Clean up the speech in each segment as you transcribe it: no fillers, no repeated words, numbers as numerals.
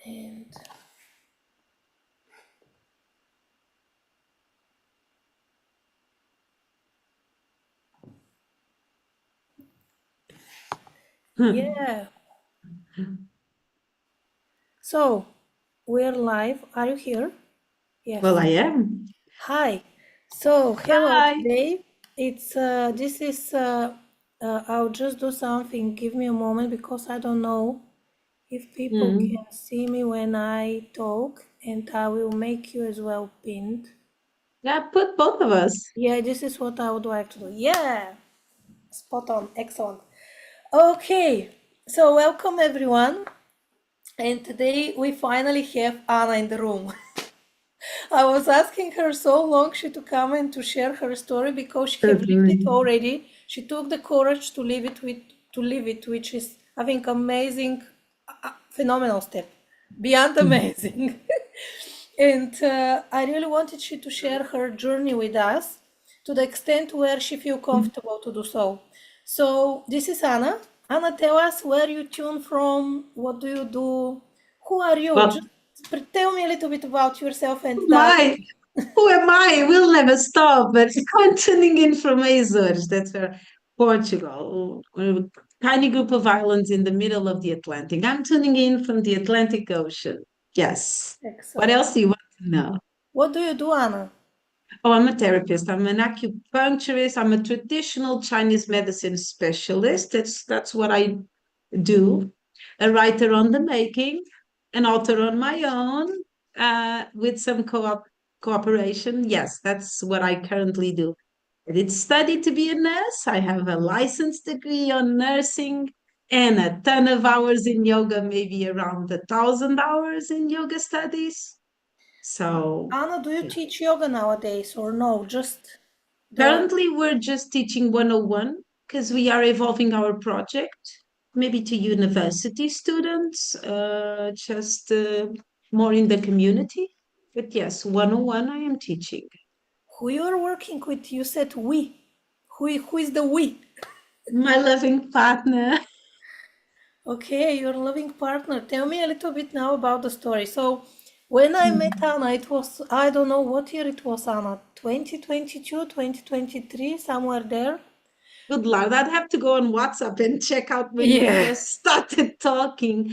And yeah. So we're live. Are you here? Yes. Well, I am. Hi. So hello. Hi. Today it's this is I'll just do something. Give me a moment because I don't know if people Mm. can see me when I talk, and I will make you as well pinned. Yeah, put both of us. Yeah, this is what I would like to do. Yeah, spot on. Excellent. Okay, so welcome everyone. And today we finally have Anna in the room. I was asking her so long she to come and to share her story because she have lived it Certainly. already. She took the courage to live it, which is I think amazing, phenomenal step, beyond amazing. And I really wanted she to share her journey with us to the extent where she feel comfortable to do so. So this is Anna. Anna, tell us where you tune from, what do you do, who are you? Well, Just tell me a little bit about yourself and who am that. I? Who am I? We'll never stop. But I'm tuning in from Azores. That's where Portugal, a tiny group of islands in the middle of the Atlantic. I'm tuning in from the Atlantic Ocean. Yes. What Excellent. else do you want to know? What do you do, Anna? Oh, I'm a therapist. I'm an acupuncturist. I'm a traditional Chinese medicine specialist. That's what I do. A writer on the making, an author on my own, with some cooperation. Yes, that's what I currently do. I did study to be a nurse. I have a license degree on nursing and a ton of hours in yoga, maybe around 1,000 hours in yoga studies. So, Anna, do you yeah. teach yoga nowadays or no? Just the Currently, we're just teaching 101 because we are evolving our project, maybe to university students, just more in the community. But yes, 101 I am teaching. who you are working with? You said we. Who is the we? My loving partner. Okay, your loving partner. Tell me a little bit now about the story. So, when I met Anna, it was, I don't know what year it was, Anna, 2022, 2023, somewhere there. Good Lord, I'd have to go on WhatsApp and check out when we Yeah. first started talking.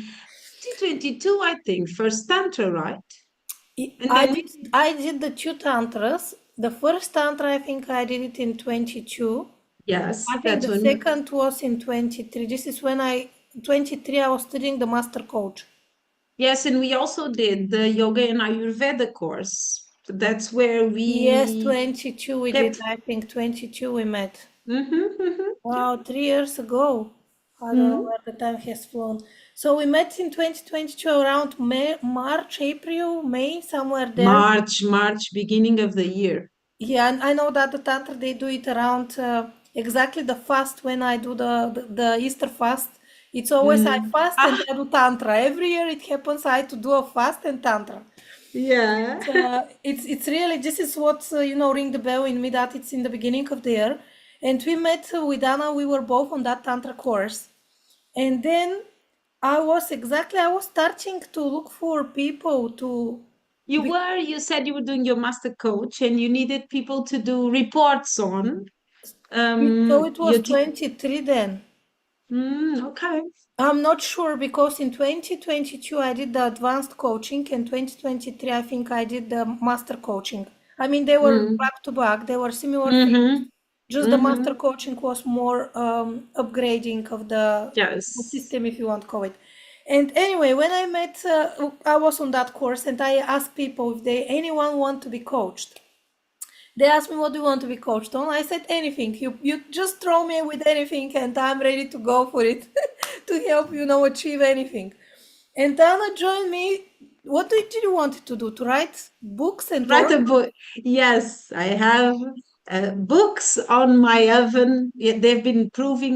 2022, I think, first Tantra, right? And I then did we, I did the two tantras. The first tantra I think I did it in 22. yes, I think that's the when, second was in 23. This is when 23 I was studying the master coach. yes, and we also did the yoga and Ayurveda course. That's where Yes, we 22 we did. kept. I think 22 we met. Yeah. Wow, 3 years ago. I don't know Mhm. where the time has flown. So we met in 2022 around May, March, April, May, somewhere there. March, beginning of the year. Yeah, and I know that the Tantra they do it around exactly the fast when I do the Easter fast. It's always I Mhm. fast and Ah, I do Tantra. Every year it happens I to do a fast and Tantra. yeah. It's really this is what ring the bell in me that it's in the beginning of the year, and we met with Anna. We were both on that Tantra course, and then I was starting to look for people to. You said you were doing your master coach and you needed people to do reports on. So it was You te- 23 then. okay. I'm not sure because in 2022 I did the advanced coaching and 2023 I think I did the master coaching. I mean, they were Mm. back to back, they were similar things. Mm-hmm. Just the master Mm-hmm. coaching was more upgrading of the Yes. system, if you want to call it. And anyway, when I met, I was on that course and I asked people if they anyone want to be coached. They asked me, what do you want to be coached on? I said, anything. You just throw me with anything and I'm ready to go for it to help, achieve anything. And Anna joined me. What did you want to do? To write books and Write talk? a book. Yes, I have books on my oven. Yeah, they've been proving,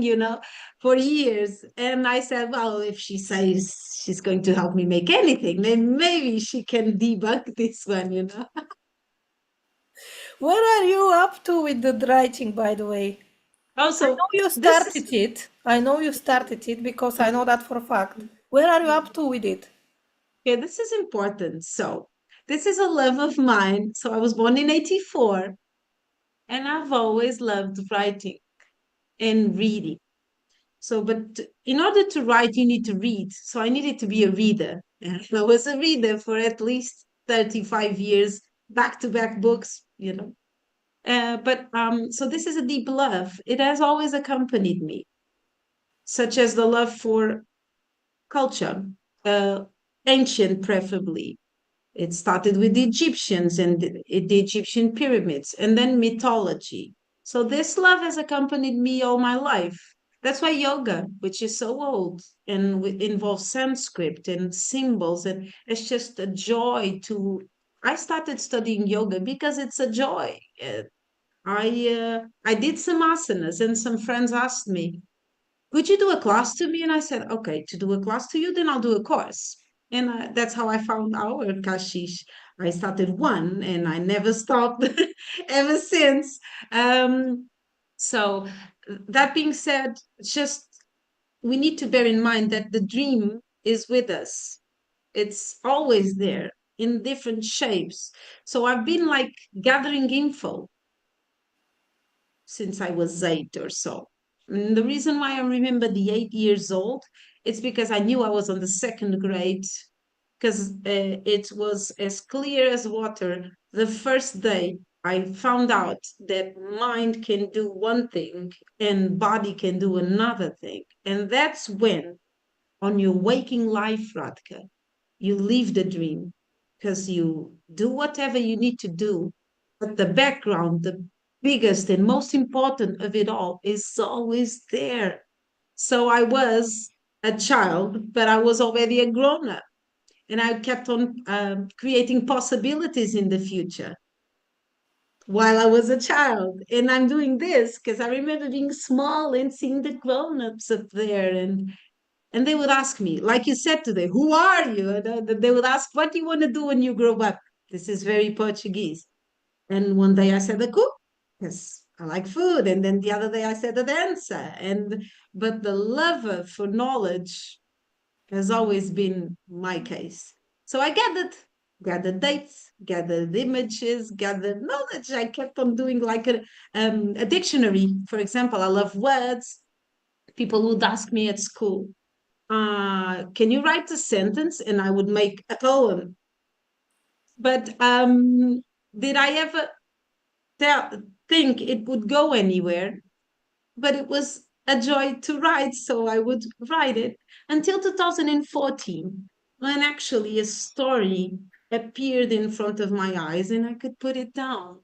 for years. And I said, well, if she says she's going to help me make anything, then maybe she can debunk this one. What are you up to with the writing, by the way? I Also, know you this is started it. I know you started it because I know that for a fact. Where are you up to with it? Okay, this is important. So, this is a love of mine. So, I was born in 84, and I've always loved writing and reading. So, but in order to write, you need to read. So, I needed to be a reader. And I was a reader for at least 35 years, back to back books, you know. So this is a deep love. It has always accompanied me, such as the love for culture, uh, ancient preferably. It started with the Egyptians and the Egyptian pyramids, and then mythology. So this love has accompanied me all my life. That's why yoga, which is so old and involves Sanskrit and symbols, and it's just a joy to. I started studying yoga because it's a joy. I did some asanas, and some friends asked me, "Could you do a class to me?" And I said, "Okay, to do a class to you, then I'll do a course." And that's how I found our kashish. I started one, and I never stopped ever since. Um, so that being said, just we need to bear in mind that the dream is with us. It's always there in different shapes. So I've been like gathering info since I was 8 or so. And the reason why I remember the 8 years old, it's because I knew I was on the second grade, because it was as clear as water. The first day I found out that mind can do one thing and body can do another thing. And that's when, on your waking life, Radka, you live the dream because you do whatever you need to do. But the background, the biggest and most important of it all, is always there. So I was a child, but I was already a grown up. And I kept on creating possibilities in the future while I was a child. And I'm doing this because I remember being small and seeing the grown ups up there, and they would ask me, like you said today, "Who are you?" And they would ask, "What do you want to do when you grow up?" This is very Portuguese. And one day I said, "A cook," because I like food. And then the other day I said, "A dancer." But the love for knowledge has always been my case. So I gathered dates, gathered images, gathered knowledge. I kept on doing like a dictionary. For example, I love words. People would ask me at school, can you write a sentence? And I would make a poem. But did I ever think it would go anywhere? But it was a joy to write, so I would write it until 2014, when actually a story appeared in front of my eyes and I could put it down.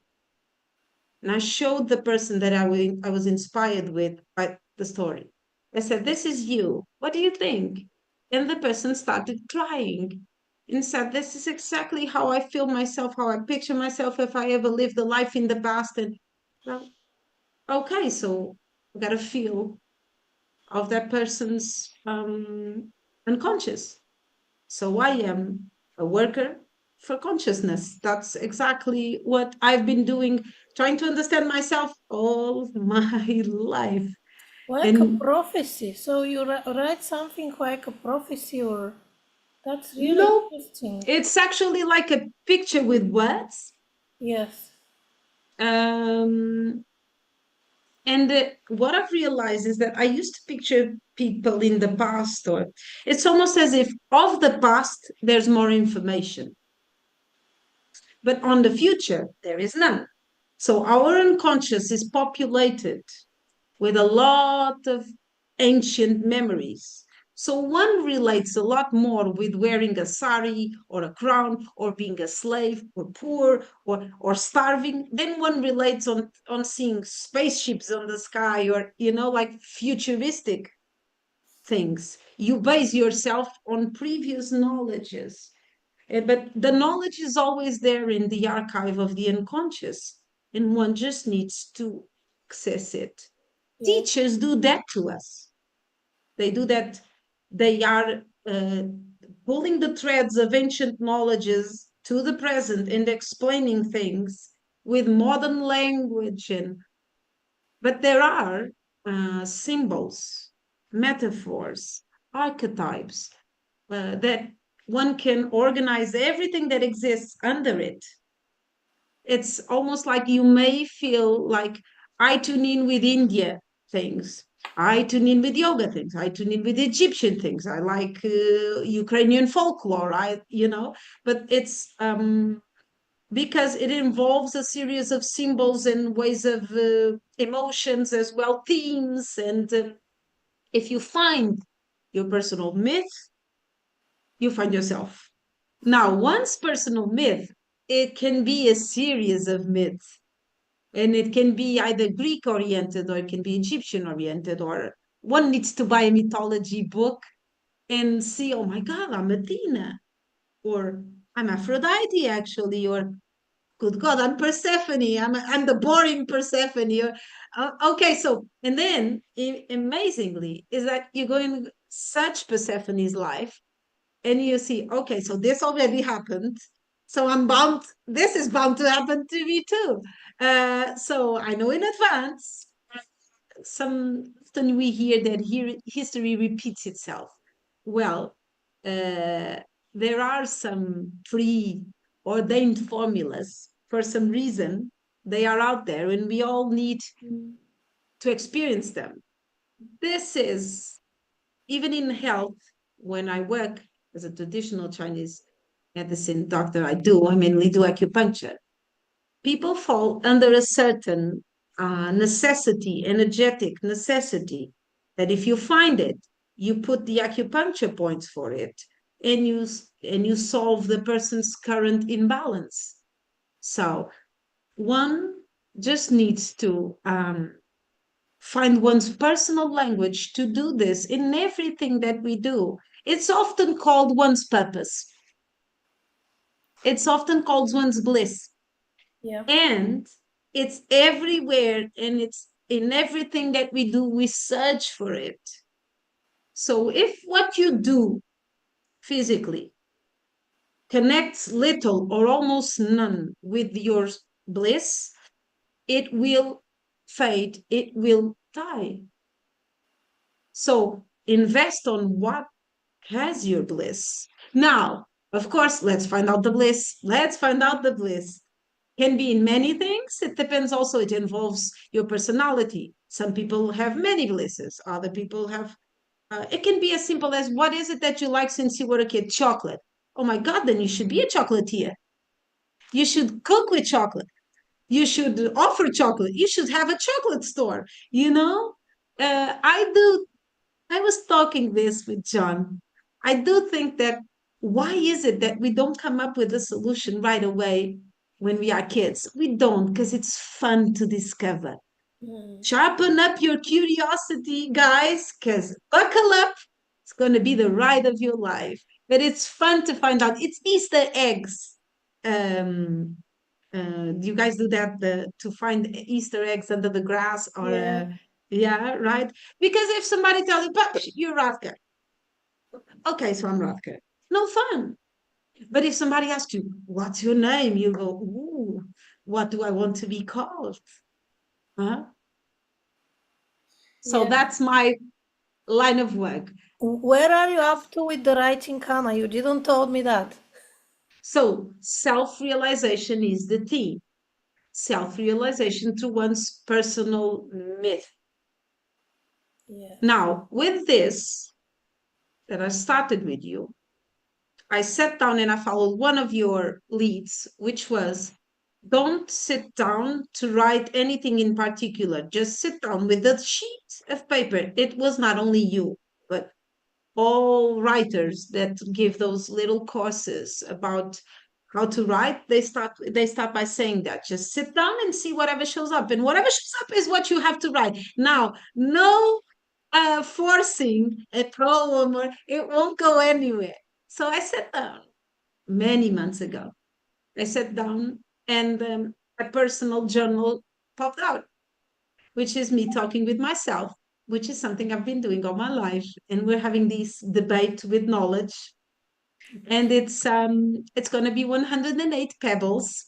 And I showed the person that I was inspired with by the story. I said, "This is you. What do you think?" And the person started crying and said, "This is exactly how I feel myself, how I picture myself if I ever lived a life in the past." And well, okay, so I got a feel of that person's unconscious. So I am a worker for consciousness. That's exactly what I've been doing, trying to understand myself all my life. Like a And prophecy. So you write something like a prophecy, or that's really no, interesting. it's actually like a picture with words. Yes. Um, and what I've realized is that I used to picture people in the past, or it's almost as if of the past, there's more information. But on the future, there is none. So our unconscious is populated with a lot of ancient memories. So one relates a lot more with wearing a sari or a crown or being a slave or poor or starving. Then one relates on seeing spaceships on the sky, or, like futuristic things. You base yourself on previous knowledges. But the knowledge is always there in the archive of the unconscious, and one just needs to access it. Yes. Teachers do that to us. They do that. They are pulling the threads of ancient knowledges to the present and explaining things with modern language. But there are symbols, metaphors, archetypes that one can organize everything that exists under it. It's almost like you may feel like I tune in with India things. I tune in with yoga things. I tune in with Egyptian things. I like Ukrainian folklore. But it's because it involves a series of symbols and ways of emotions as well, themes. And if you find your personal myth, you find yourself. Now, one's personal myth, it can be a series of myths, and it can be either Greek oriented or it can be Egyptian oriented, or one needs to buy a mythology book and see, oh my God, I'm Athena, or I'm Aphrodite actually, or good God, I'm Persephone. I'm the boring Persephone. Okay, so and then amazingly is that you go in such Persephone's life, and you see, okay, so this already happened. So I'm bound. This is bound to happen to me too. So I know in advance. Some often we hear that here history repeats itself. Well, uh, there are some preordained formulas for some reason. They are out there, and we all need to experience them. This is even in health. When I work as a traditional Chinese medicine doctor, I mainly do acupuncture. People fall under a certain necessity, energetic necessity, that if you find it, you put the acupuncture points for it, and you solve the person's current imbalance. So one just needs to find one's personal language to do this in everything that we do. It's often called one's purpose. It's often called one's bliss. Yeah. And it's everywhere, and it's in everything that we do, we search for it. So if what you do physically connects little or almost none with your bliss, it will fade, it will die. So invest on what has your bliss. Now, of course, let's find out the bliss. Let's find out the bliss. Can be in many things. It depends also, it involves your personality. Some people have many blisses, other people have, it can be as simple as, what is it that you like since you were a kid? Chocolate. Oh my God, then you should be a chocolatier. You should cook with chocolate. You should offer chocolate. You should have a chocolate store. I was talking this with John. I do think that, why is it that we don't come up with a solution right away when we are kids? We don't, because it's fun to discover. Mm. Sharpen up your curiosity, guys, because buckle up. It's going to be the ride of your life. But it's fun to find out. It's Easter eggs. Um, do you guys do that, to find Easter eggs under the grass, or Yeah. yeah, right? Because if somebody tells you, "But you're R.A.D.K.A." Okay, so I'm R.A.D.K.A. No fun. But if somebody asks you, what's your name? You go, ooh, what do I want to be called? Huh? So Yeah. that's my line of work. Where are you up to with the writing, Kana? You didn't told me that. So self-realization is the theme. Self-realization through one's personal myth. Yes. Now, with this that I started with you, I sat down and I followed one of your leads, which was, don't sit down to write anything in particular. Just sit down with a sheet of paper. It was not only you, but all writers that give those little courses about how to write. They start by saying that. Just sit down and see whatever shows up. And whatever shows up is what you have to write. Now, no forcing a poem, or it won't go anywhere. So I sat down many months ago. I sat down, and a personal journal popped out, which is me talking with myself, which is something I've been doing all my life. And we're having this debate with knowledge. And it's going to be 108 pebbles,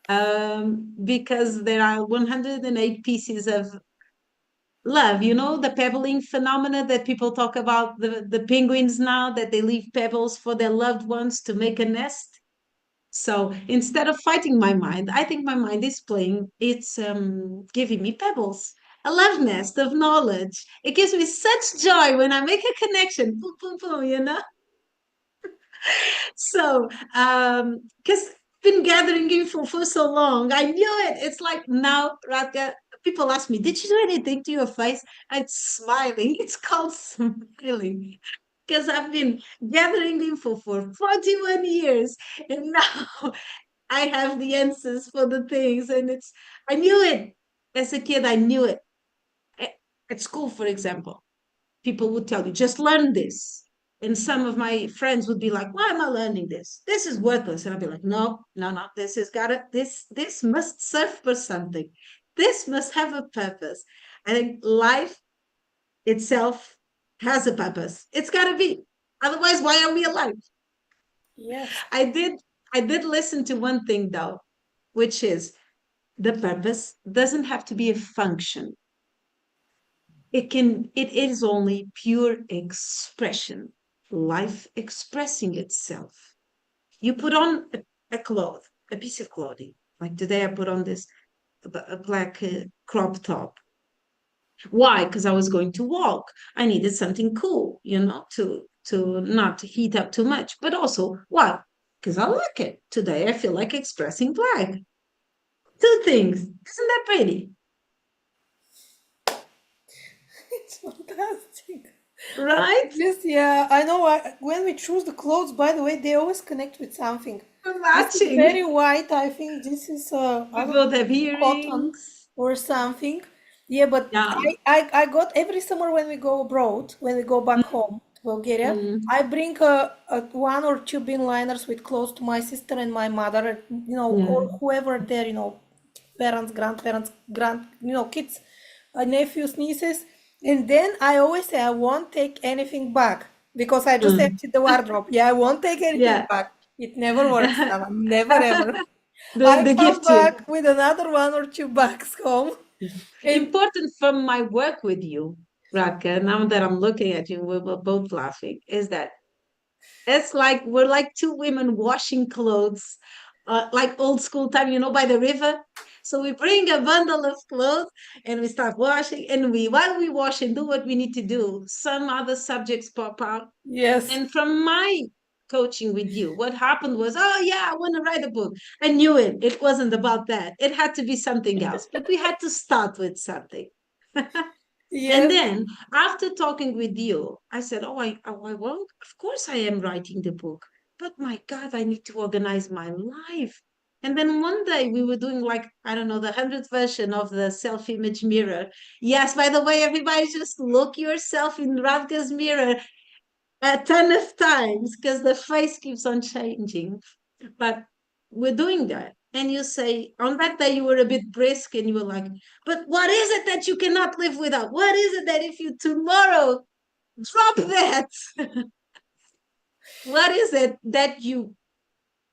because there are 108 pieces of love, the pebbling phenomena that people talk about, the penguins now, that they leave pebbles for their loved ones to make a nest. So instead of fighting my mind, I think my mind is playing, it's giving me pebbles, a love nest of knowledge. It gives me such joy when I make a connection. Boom, boom, boom. So, because been gathering info for so long, I knew it. It's like now, Radka, people ask me, did you do anything to your face? I'm smiling. It's called smiling. Because I've been gathering info for 41 years, and now I have the answers for the things. And I knew it. As a kid, I knew it. At at school, for example, people would tell you, just learn this. And some of my friends would be like, why am I learning this? This is worthless. And I'd be like, no, no, no, this must serve for something. This must have a purpose. I think life itself has a purpose. It's gotta be. Otherwise, why are we alive? Yes. I did I did listen to one thing though, which is the purpose doesn't have to be a function. It is only pure expression, life expressing itself. You put on a piece of clothing, like today I put on this a black crop top. Why? Because I was going to walk. I needed something cool, to not heat up too much. But also, why? Because I like it. Today I feel like expressing black. Two things. Isn't that pretty? It's fantastic. Right? Yes, yeah, I know. When we choose the clothes, by the way, they always connect with something. This is Matching. very white. I think this is I We don't both know, have cotton earrings. or something. Yeah, but Yeah. I got every summer when we go abroad, when we go back home to Bulgaria, Mm, I bring one or two bin liners with clothes to my sister and my mother, yeah. or whoever there, parents, grandparents, kids, nephews, nieces. And then I always say I won't take anything back because I just Mm. emptied the wardrobe. Yeah, I won't take anything Yeah. back. It never works, Anna. Never ever. the I the come gift you. back with another one or two bags home. And Important from my work with you, Raka, now that I'm looking at you, we're both laughing, is that it's like we're like two women washing clothes, like old school time, by the river. So we bring a bundle of clothes and we start washing, and while we wash and do what we need to do, some other subjects pop out. yes, And from my coaching with you, what happened was, oh yeah, I want to write a book. I knew it. It wasn't about that. It had to be something else. But we had to start with something. And yes, then after talking with you, I said, I won't. Of course I am writing the book. But my God, I need to organize my life. And then one day we were doing like, I don't know, the 100th version of the self-image mirror. Yes, by the way, everybody just look yourself in Radka's mirror a ton of times because the face keeps on changing. But we're doing that. And you say, on that day, you were a bit brisk and you were like, but what is it that you cannot live without? What is it that if you tomorrow drop that, what is it that you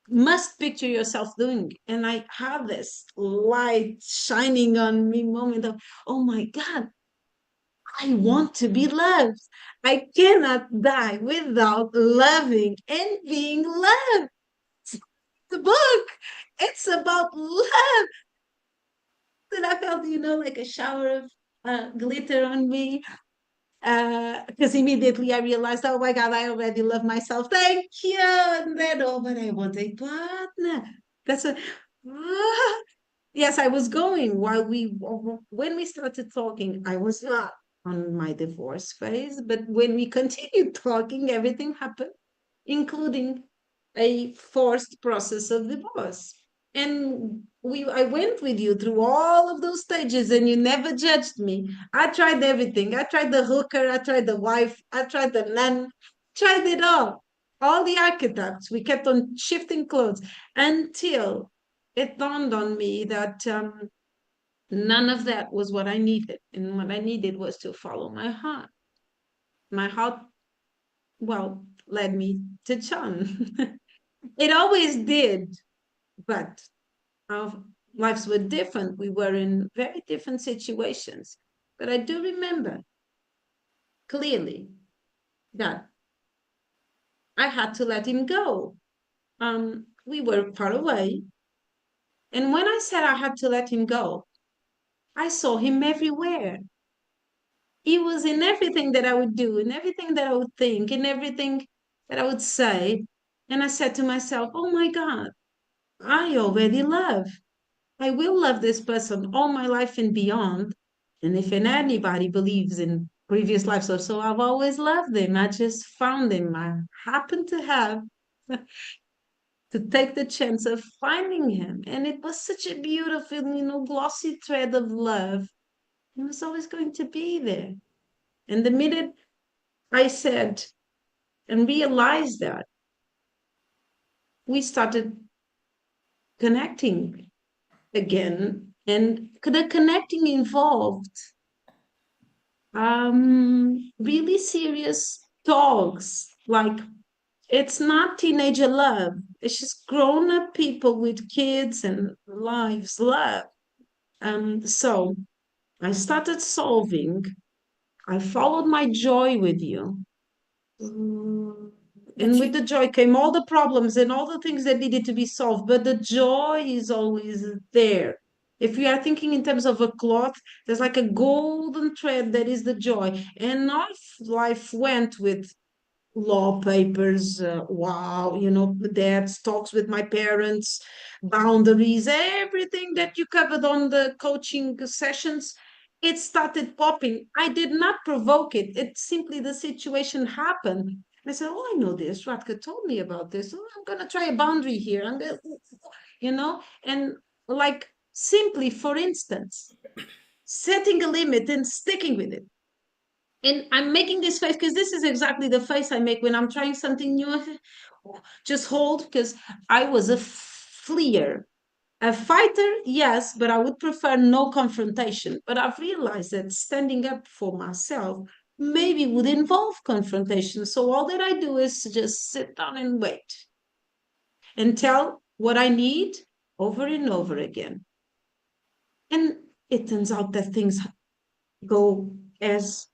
must picture yourself doing? And I have this light shining on me moment of, oh my God, I want to be loved. I cannot die without loving and being loved. The book, it's about love. And I felt, like a shower of glitter on me. Because immediately I realized, oh my God, I already love myself. Thank you. And then, oh, but I want a partner. That's what, yes, I was going when we started talking, I was not on my divorce phase, but when we continued talking, everything happened, including a forced process of divorce. And I went with you through all of those stages and you never judged me. I tried everything. I tried the hooker, I tried the wife, I tried the nun, tried it all the archetypes. We kept on shifting clothes until it dawned on me that none of that was what I needed. And what I needed was to follow my heart. My heart, well, led me to John. It always did, but our lives were different. We were in very different situations. But I do remember clearly that I had to let him go. We were far away. And when I said I had to let him go, I saw him everywhere. He was in everything that I would do, in everything that I would think, in everything that I would say. And I said to myself, oh my God, I already love. I will love this person all my life and beyond. And if anybody believes in previous lives or so, I've always loved him. I just found him. I happened to have to take the chance of finding him. And it was such a beautiful, glossy thread of love. It was always going to be there. And the minute I said and realized that, we started connecting again. And the connecting involved really serious talks. Like, it's not teenager love, it's just grown up people with kids and lives love. So I started solving. I followed my joy with you. Mm, And But you, with the joy came all the problems and all the things that needed to be solved. But the joy is always there. If we are thinking in terms of a cloth, there's like a golden thread that is the joy. And our life went with law papers, wow, dad's talks with my parents, boundaries, everything that you covered on the coaching sessions. It started popping. I did not provoke it. It simply, the situation happened. I said, oh, I know this. R.A.D.K.A told me about this. Oh, I'm going to try a boundary here. I'm going to, and like simply, for instance, setting a limit and sticking with it. And I'm making this face because this is exactly the face I make when I'm trying something new. Just hold, because I was a fleer. A fighter, yes, but I would prefer no confrontation. But I've realized that standing up for myself maybe would involve confrontation. So all that I do is just sit down and wait and tell what I need over and over again. And it turns out that things go as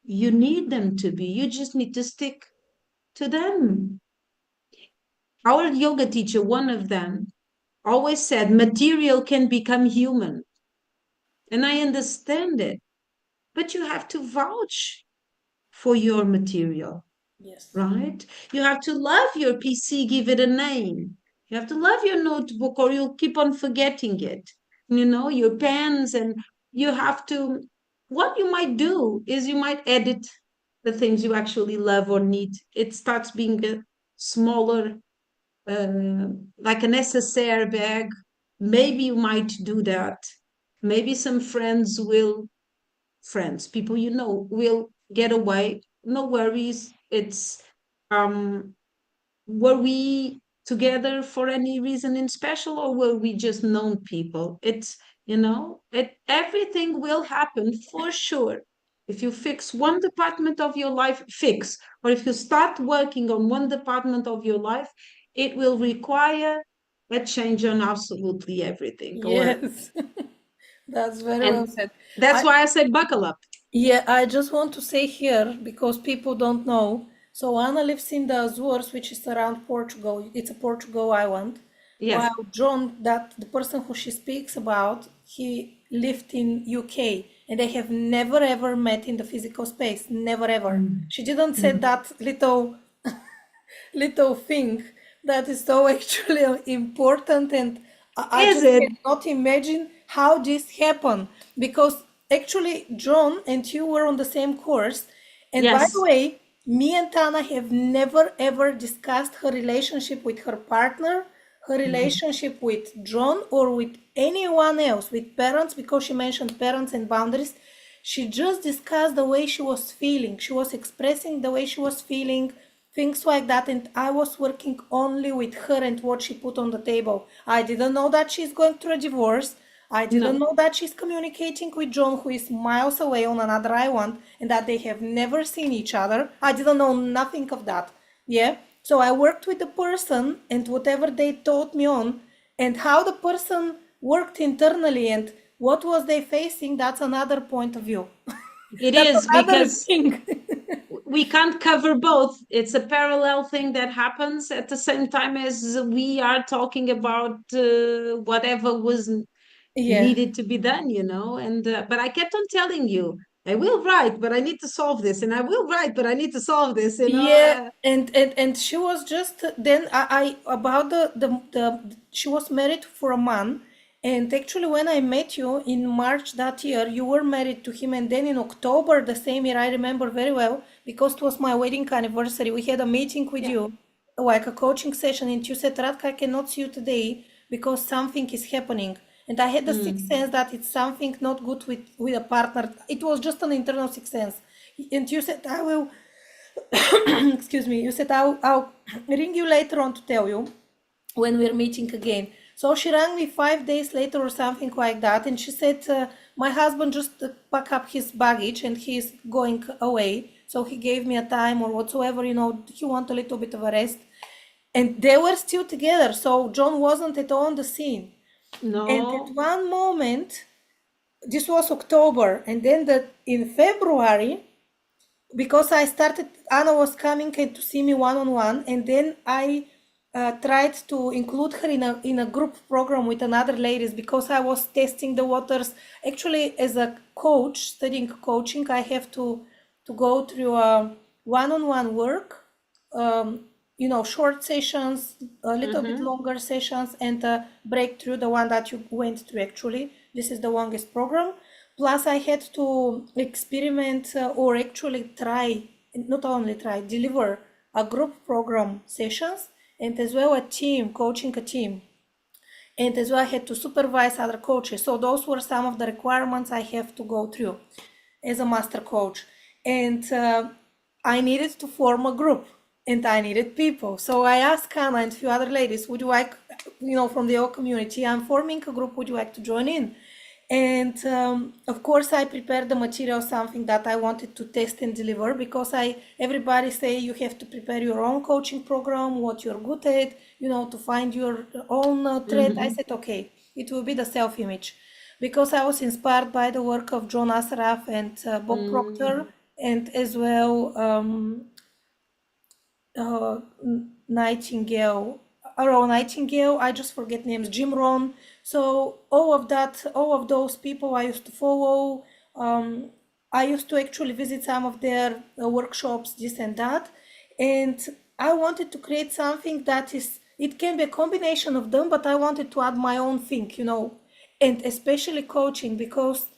you need them to be. You just need to stick to them. Our yoga teacher, one of them, always said material can become human. And I understand it, but you have to vouch for your material, yes, right? You have to love your PC, give it a name. You have to love your notebook or you'll keep on forgetting it. Your pens, and you have to, what you might do is you might edit the things you actually love or need. It starts being a smaller, uh, like a necessaire bag. Maybe you might do that. Maybe some people will get away. No worries. It's um were we together for any reason in special, or were we just known people? Everything will happen for sure. If you fix one department of your life, or if you start working on one department of your life, it will require a change on absolutely everything. yes, that's very well And said. that's I why I said buckle up. Yeah, I just want to say here because people don't know. So Anna lives in the Azores, which is around Portugal. It's a Portugal island. Yes. While John, that the person who she speaks about, he lived in UK and they have never ever met in the physical space. Never ever. Mm. She didn't say Mm. that little thing that is so actually important, and I Is just it? cannot imagine how this happened, because actually John and you were on the same course, and by the Yes. way, me and Tana have never ever discussed her relationship with her partner, her Mm. relationship with John, or with anyone else, with parents, because she mentioned parents and boundaries. She just discussed the way she was feeling. She was expressing the way she was feeling, things like that. And I was working only with her and what she put on the table. I didn't know that she's going through a divorce. I didn't No. know that she's communicating with John, who is miles away on another island, and that they have never seen each other. I didn't know nothing of that. Yeah. So I worked with the person and whatever they taught me on, and how the person worked internally, and what was they facing, that's another point of view. It That's is, another because thing. we can't cover both. It's a parallel thing that happens at the same time as we are talking about whatever was Yeah. needed to be done, and but I kept on telling you, I will write, but I need to solve this, and I will write, but I need to solve this, Yeah, and she was just then I about she was married for a month, and actually when I met you in March that year, you were married to him, and then in October the same year, I remember very well because it was my wedding anniversary. We had a meeting with yeah. you, like a coaching session, and you said, Radka, I cannot see you today because something is happening. And I had the sixth Mm. sense that it's something not good with a partner. It was just an internal sixth sense. And you said, I will excuse me, you said I'll ring you later on to tell you when we're meeting again. So she rang me 5 days later or something like that, and she said, my husband just pack up his baggage and he's going away. So he gave me a time or whatsoever, he want a little bit of a rest. And they were still together, so John wasn't at all on the scene. And at No. one moment, this was October, and then in February, because I started, Anna was coming to see me one on one, and then I tried to include her in a group program with another ladies because I was testing the waters. Actually, as a coach studying coaching, I have to go through a one on one work, um, short sessions, a little bit Mm-hmm. longer sessions, and breakthrough, the one that you went through actually. This is the longest program. Plus, I had to experiment or actually try, not only try, deliver a group program sessions and as well a team, coaching a team. And as well, I had to supervise other coaches. So those were some of the requirements I have to go through as a master coach. And I needed to form a group and I needed people. So I asked Anna and a few other ladies, would you like, from the whole community, I'm forming a group, would you like to join in? And of course, I prepared the material, something that I wanted to test and deliver because everybody say you have to prepare your own coaching program, what you're good at, to find your own thread. I Mm-hmm. said, okay, it will be the self-image because I was inspired by the work of John Assaraf and Bob Mm. Proctor, and as well uh, Nightingale, Nightingale, I just forget names, Jim Rohn. So all of those people I used to follow. Um, I used to actually visit some of their workshops, this and that. And I wanted to create something that it can be a combination of them, but I wanted to add my own thing, and especially coaching because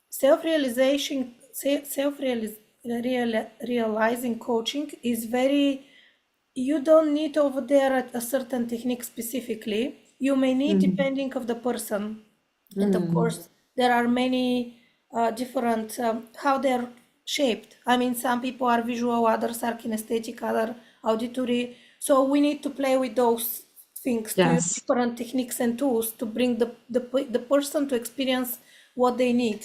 self-realization, self-realizing coaching is very, you don't need over there a certain technique specifically. You may need Mm. depending of the person, and of Mm. course there are many different how they're shaped. I mean, some people are visual, others are kinesthetic, other auditory. So we need to play with those things to use Yes. different techniques and tools to bring the person to experience what they need.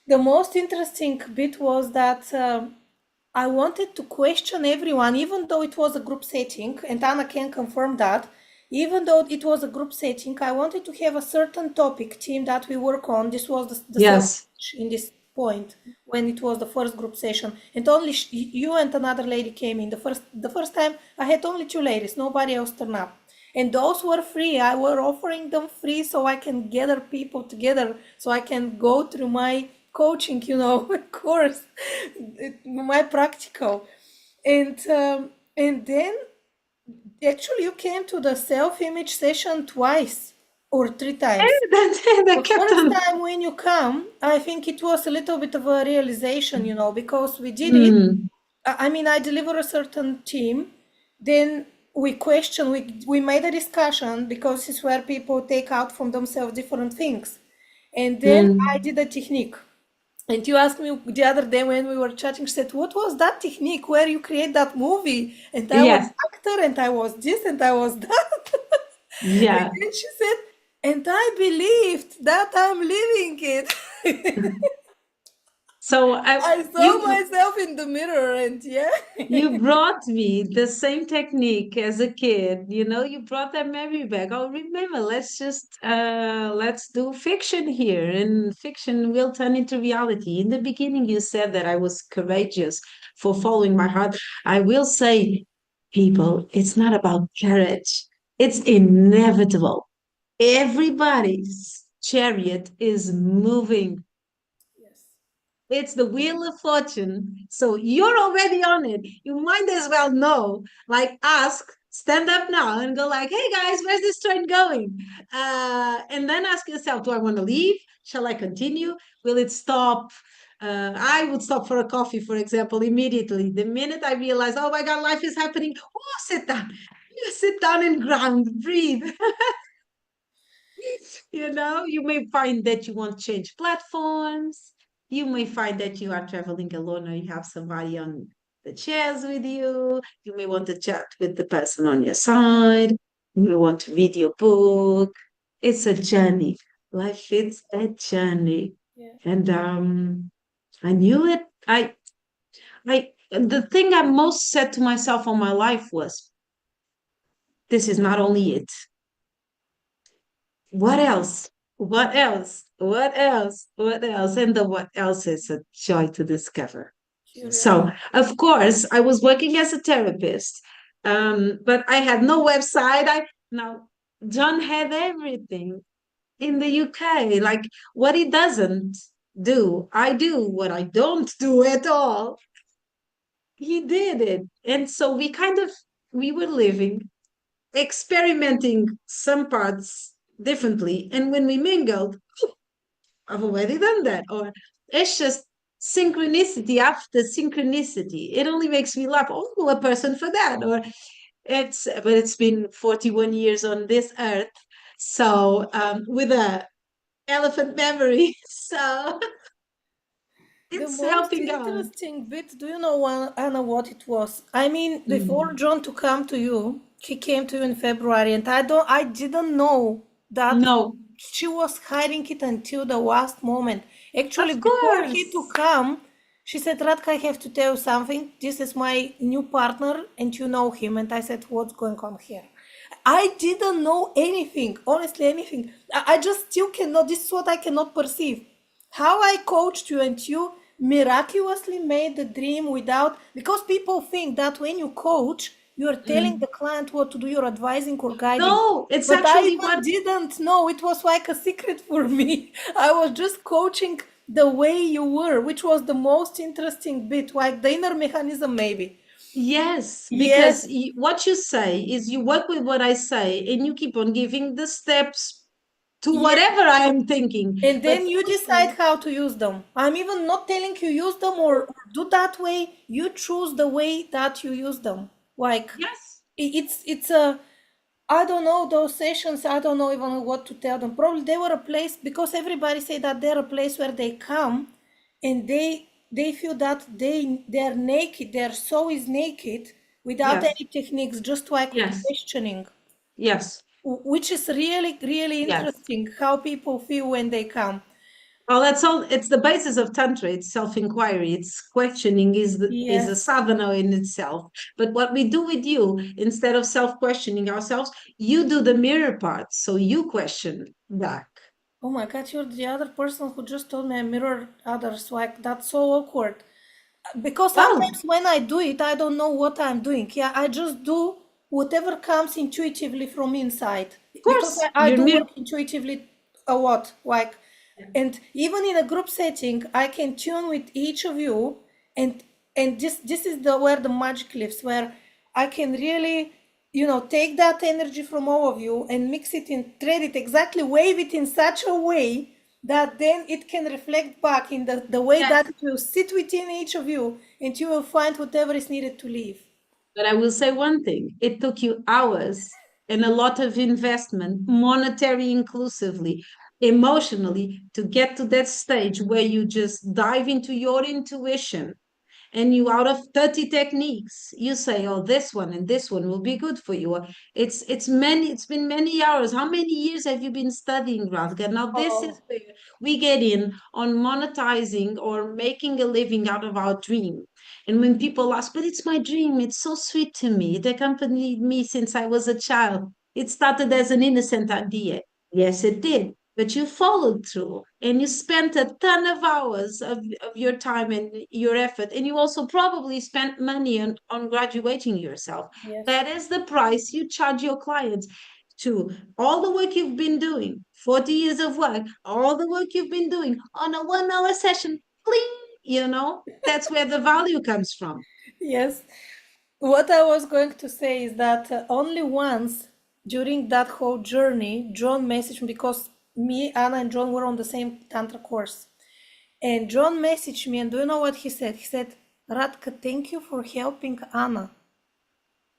The most interesting bit was that I wanted to question everyone, even though it was a group setting, and Anna can confirm that. Even though it was a group setting, I wanted to have a certain topic team that we work on. This was the self Yes. in this point when it was the first group session, and only you and another lady came in. The first time I had only two ladies, nobody else turned up, and those were free. I were offering them free so I can gather people together, so I can go through my coaching, course, my practical, and then actually you came to the self-image session twice or three times. That The kept first on. time when you come, I think it was a little bit of a realization, because we did it. Mm. I mean, I deliver a certain team, then we question, we made a discussion because it's where people take out from themselves different things. And then I Mm. did a technique. And you asked me the other day when we were chatting, she said, what was that technique where you create that movie? And I was Yes. actor and I was this and I was that. And Yeah. then she said, and I believed that I'm living it. So I saw myself in the mirror, and yeah. you brought me the same technique as a kid. You brought that memory back. Oh, remember, let's do fiction here, and fiction will turn into reality. In the beginning, you said that I was courageous for following my heart. I will say, people, it's not about courage. It's inevitable. Everybody's chariot is moving. Yes. It's the wheel of fortune. So you're already on it. You might as well know, like ask, stand up now and go like, hey guys, where's this train going? And then ask yourself, do I want to leave? Shall I continue? Will it stop? I would stop for a coffee, for example, immediately. The minute I realize, oh my God, life is happening. Oh, sit down. You sit down and ground, breathe. You may find that you want to change platforms. You may find that you are traveling alone or you have somebody on the chairs with you. You may want to chat with the person on your side. You may want to read your book. It's a journey. Life is a journey. Yeah. And I knew it. The thing I most said to myself on my life was, this is not only it. What else? What else? What else? What else? And the what else is a joy to discover. Curiosity. So, of course, I was working as a therapist, but I had no website. Now John had everything in the UK. Like what he doesn't do, I do. What I don't do at all, he did it. And so we were living experimenting some parts differently. And when we mingled, I've already done that. Or it's just synchronicity after synchronicity. It only makes me laugh. Oh, a person for that. But it's been 41 years on this earth. So with a elephant memory. So The it's most helping out. interesting bit, do you know, Anna, what it was? I mean, before Mm. John to come to you, he came to you in February, and I didn't know that No, she was hiding it until the last moment. Actually, of before he to course. come, she said, Radka, I have to tell you something. This is my new partner, and you know him. And I said, what's going on here? I didn't know anything, honestly, anything. I just still cannot, this is what I cannot perceive. How I coached you and you miraculously made the dream without, because people think that when you coach, you're telling the Mm. client what to do, you're advising or guiding. No, it's But I actually even what. didn't know. It was like a secret for me. I was just coaching the way you were, which was the most interesting bit, like the inner mechanism, maybe. Yes, Yes. because what you say is you work with what I say and you keep on giving the steps to Yes. whatever I am thinking. And But then you decide also, how to use them. I'm even not telling you use them or do that way. You choose the way that you use them. Like yes, it's a, I don't know those sessions. I don't know even what to tell them. Probably they were a place because everybody say that they're a place where they come and they feel that they're naked. Their soul is naked without yes, any techniques, just like yes, questioning, yes, which is really really yes. interesting how people feel when they come. Well, that's all. It's the basis of Tantra. It's self-inquiry. It's questioning is a Yes. sadhana in itself. But what we do with you, instead of self-questioning ourselves, you do the mirror part. So you question back. Oh my God, you're the other person who just told me I mirror others. Like, that's so awkward. Because Well, sometimes when I do it, I don't know what I'm doing. Yeah, I just do whatever comes intuitively from inside. of Because course, I you're do mirror. work intuitively a lot. Like, and even in a group setting, I can tune with each of you, and this is the where the magic lives, where I can really, take that energy from all of you and mix it and thread it exactly, wave it in such a way that then it can reflect back in the way Yes. that it will sit within each of you and you will find whatever is needed to leave. But I will say one thing, it took you hours and a lot of investment, monetary inclusively, emotionally, to get to that stage where you just dive into your intuition and you, out of 30 techniques, you say, oh, this one and this one will be good for you. It's been many hours. How many years have you been studying, Radhika? Now this is Oh, where we get in on monetizing or making a living out of our dream. And when people ask, but it's my dream, it's so sweet to me, it accompanied me since I was a child, it started as an innocent idea. Yes, it did. But you followed through and you spent a ton of hours of your time and your effort. And you also probably spent money on graduating yourself. yes. That is the price you charge your clients to all the work you've been doing, 40 years of work, all the work you've been doing on a 1 hour session. Cling, that's where the value comes from. Yes. What I was going to say is that only once during that whole journey, John messaged me because me, Anna, and John were on the same Tantra course. And John messaged me, and do you know what he said? He said, Radka, thank you for helping Anna.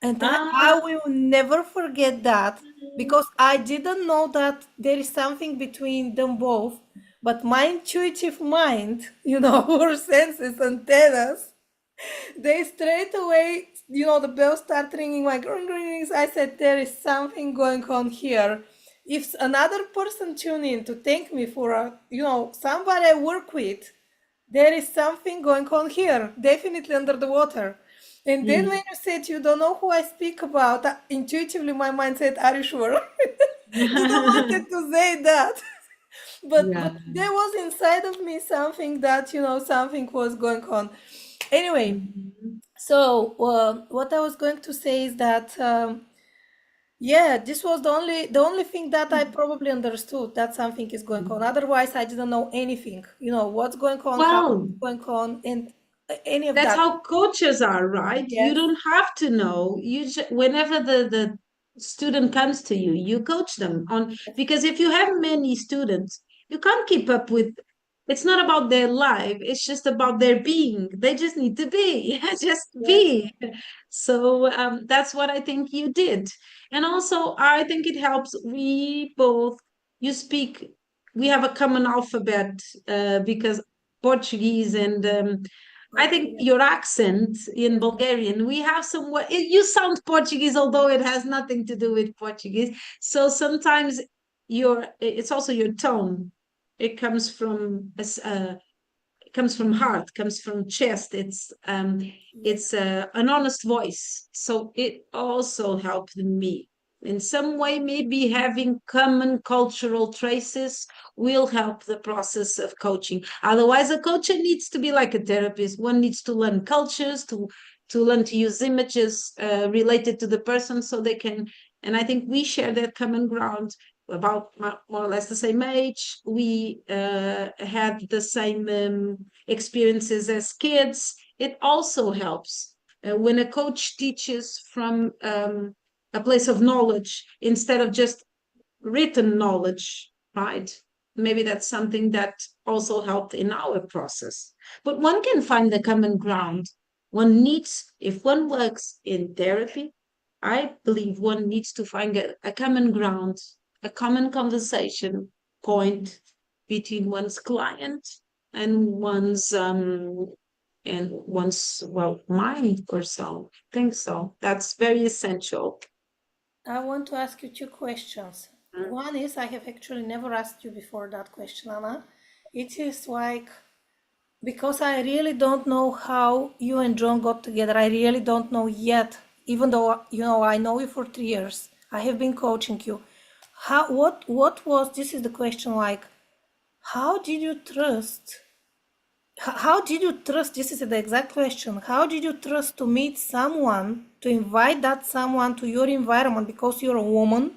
And I Ah, will never forget that because I didn't know that there is something between them both. But my intuitive mind, or senses, antennas, they straight away, the bells start ringing like ring, ring, rings. I said, there is something going on here. If another person tune in to thank me for, somebody I work with, there is something going on here, definitely under the water. And then when mm. you said you don't know who I speak about, intuitively my mind said, are you sure? Didn't wanted to say that. But Yeah. there was inside of me something that, something was going on. Anyway, Mhm. so what I was going to say is that yeah, this was the only thing that I probably understood that something is going on. Otherwise, I didn't know anything. What's going on, how Well, it's going on, and any of that's that. how coaches are, right? You Yes, don't have to know. Whenever the student comes to you, you coach them on, because if you have many students, you can't keep up with. It's not about their life, it's just about their being. They just need to be, just yes, be. So that's what I think you did. And also, I think it helps. We both, you speak, we have a common alphabet because Portuguese and I think okay, your accent in yes, Bulgarian, we have some, you sound Portuguese, although it has nothing to do with Portuguese. So sometimes it's also your tone. It comes from it comes from heart, comes from chest. yes. It's an honest voice. So it also helped me in some way. Maybe having common cultural traces will help the process of coaching. Otherwise, a coach needs to be like a therapist. One needs to learn cultures, to learn to use images related to the person, so they can. And I think we share that common ground, about more or less the same age. We had the same experiences as kids. It also helps when a coach teaches from a place of knowledge instead of just written knowledge, right? Maybe that's something that also helped in our process. But one can find the common ground. One needs, if one works in therapy, I believe one needs to find a common ground, a common conversation point between one's client and one's well mind or so. I think so. That's very essential. I want to ask you two questions. One is I have actually never asked you before that question, Anna. It is like because I really don't know how you and John got together. I really don't know yet, even though I know you for 3 years. I have been coaching you. What was this is the question like how did you trust? How did you trust? This is the exact question. How did you trust to meet someone, to invite that someone to your environment because you're a woman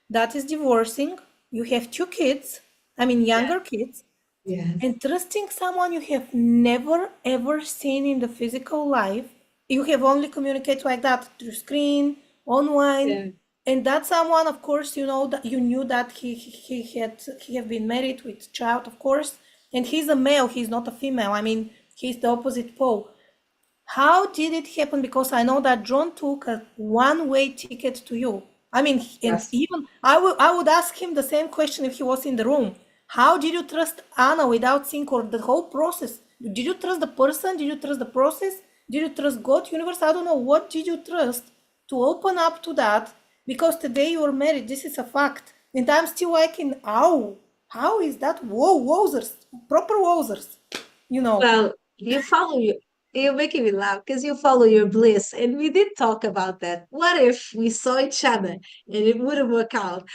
that is divorcing, you have two kids, I mean, Yeah. younger kids, Yes. and trusting someone you have never ever seen in the physical life, you have only communicated like that through screen, online, Yeah. and that someone, of course, that you knew that he have been married with child, of course, and he's a male, he's not a female. I mean, he's the opposite pole. How did it happen? Because I know that John took a one-way ticket to you. I mean, and Yes. even I would ask him the same question if he was in the room. How did you trust Anna without seeing or the whole process? Did you trust the person? Did you trust the process? Did you trust God, universe? I don't know. What did you trust to open up to that? Because today you are married. This is a fact. And I'm still like in, how is that? Whoa, wowzers. Proper wowzers. You know. Well, you follow your, you're making me laugh because you follow your bliss. And we did talk about that. What if we saw each other and it wouldn't work out?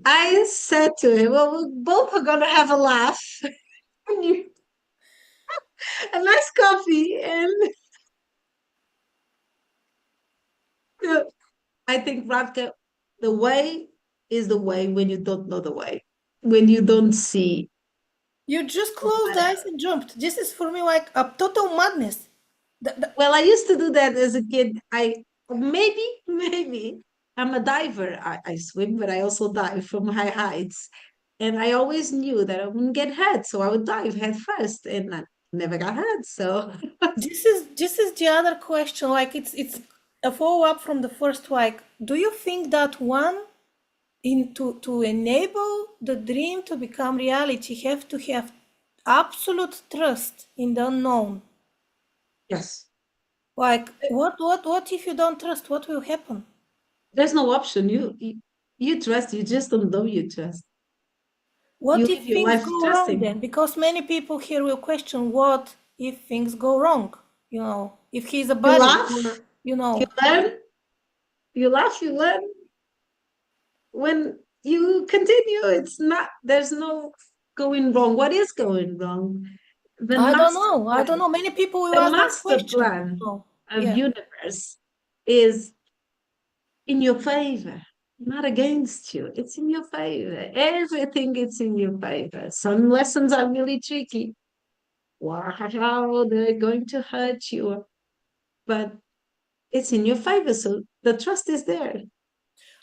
I said to him, well, we both are going to have a laugh, a nice coffee. And I think, Radka, the way is the way when you don't know the way, when you don't see You just closed the what. eyes and jumped. This is for me like a total madness. Well, I used to do that as a kid. Maybe I'm a diver. I swim, but I also dive from high heights. And I always knew that I wouldn't get hurt, so I would dive head first, and I never got hurt. So This is the other question. Like it's a follow up from the first. Like, do you think that one in to enable the dream to become reality have to have absolute trust in the unknown? yes, Like, what if you don't trust? What will happen? there's no option. You trust. You just don't know you trust. What You if live your things life go wrong trusting. then? Because many people here will question what if things go wrong? If he's a You buddy laugh. or You learn. You laugh. You learn. When you continue, it's not. There's no going wrong. What is going wrong? The I don't master know. I don't plan. know. Many people will The ask that master question. plan Oh, of yeah. universe is in your favor, not against you. It's in your favor. Everything is in your favor. Some lessons are really tricky. Wow, they're going to hurt you, but it's in your favor. So the trust is there.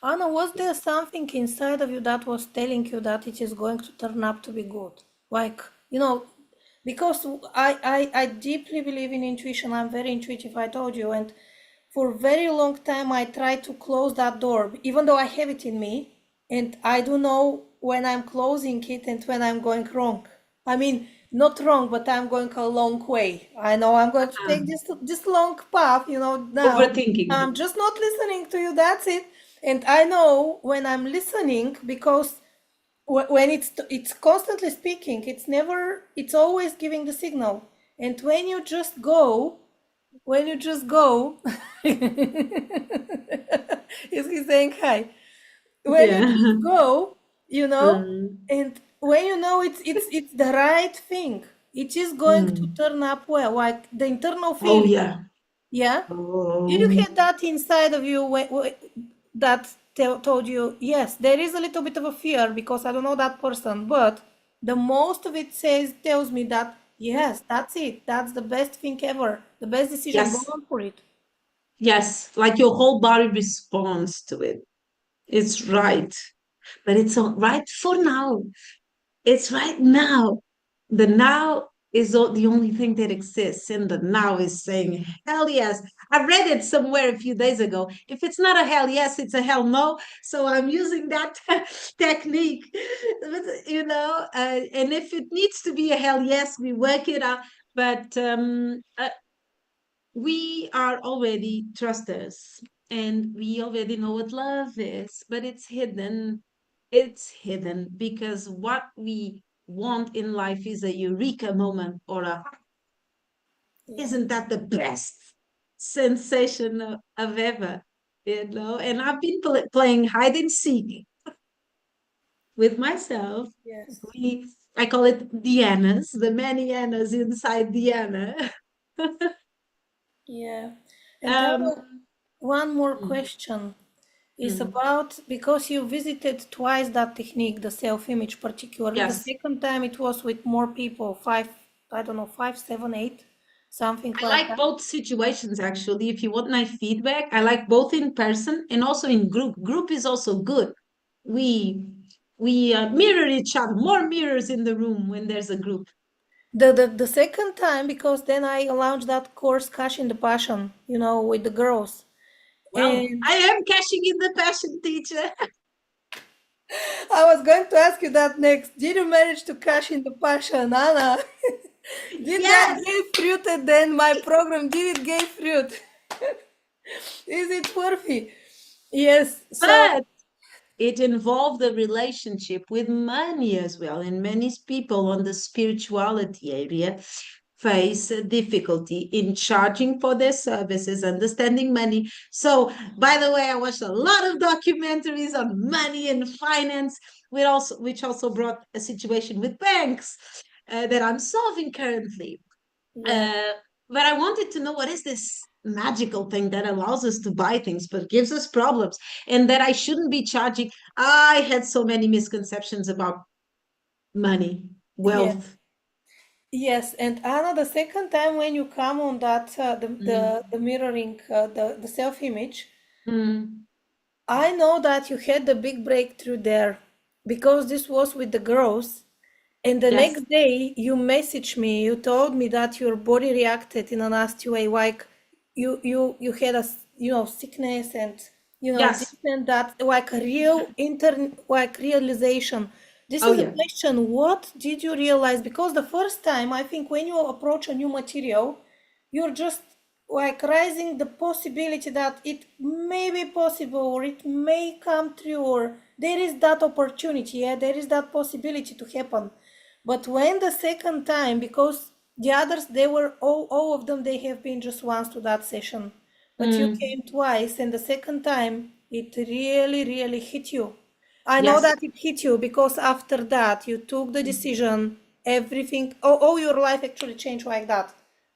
Anna, was there something inside of you that was telling you that it is going to turn up to be good? Like, because I deeply believe in intuition. I'm very intuitive, I told you. And for a very long time, I tried to close that door, even though I have it in me. And I do know when I'm closing it and when I'm going wrong. I mean, not wrong, but I'm going a long way. I know I'm going to take Um, this long path, now. Overthinking. I'm just not listening to you. That's it. And I know when I'm listening because when it's constantly speaking, it's always giving the signal. And when you just go, is he saying hi? When you Yeah. just go, Mm, and when you know it's the right thing, it is going to mm. turn up well, like the internal Oh, feeling. yeah. Yeah. Did you Oh, get that inside of you that told you, yes, there is a little bit of a fear because I don't know that person, but the most of it tells me that, yes, that's it. That's the best thing ever. The best decision. Go yes. on for it. Yes. Like your whole body responds to it. It's right. But it's all right for now. It's right now. The now is the only thing that exists, and the now is saying, hell yes. I read it somewhere a few days ago. If it's not a hell yes, it's a hell no. So I'm using that technique, and if it needs to be a hell yes, we work it out. But we are already trusters and we already know what love is, but it's hidden. It's hidden because what we want in life is a eureka moment or a Yeah. isn't that the best sensation of ever, and I've been playing hide and seek with myself. Yes. I call it Diana's, the many Annas inside Diana. Yeah. And um, Tara, one more mm, question is mm. about because you visited twice that technique, the self-image particularly. The Yes. second time it was with more people, five, I don't know, five, seven, eight, something I like like that. both situations actually. If you want my feedback, I like both in person and also in group. Group is also good. We we mirror each other. More mirrors in the room when there's a group. The second time, because then I launched that course, Cash in the Passion, with the girls. Well, And I am cashing in the passion, teacher. I was going to ask you that next. Did you manage to cash in the passion, Anna? Did that Yes, give fruit and then my program did it give fruit? Is it worthy? Yes. So but it involved a relationship with money as well. And many people on the spirituality area face a difficulty in charging for their services, understanding money. So, by the way, I watched a lot of documentaries on money and finance, which also brought a situation with banks that I'm solving currently. yeah, Uh, but I wanted to know what is this magical thing that allows us to buy things but gives us problems, and that I shouldn't be charging. I had so many misconceptions about money, yeah. wealth. Yes, and Anna, the second time when you come on that the Mm, mirroring the self image, mm, I know that you had the big breakthrough there because this was with the girls. And the yes, next day, you messaged me. You told me that your body reacted in a nasty way, like you had sickness and this yes. and that, like a like realization. This Oh is a yeah. question. What did you realize? Because the first time, I think, when you approach a new material, you're just like raising the possibility that it may be possible or it may come true or there is that opportunity, yeah, there is that possibility to happen. But when the second time, because the others, they were all of them, they have been just once to that session, but you Mm, came twice, and the second time it really really hit you. I know yes. that it hit you because after that you took the decision, everything, all your life actually changed like that.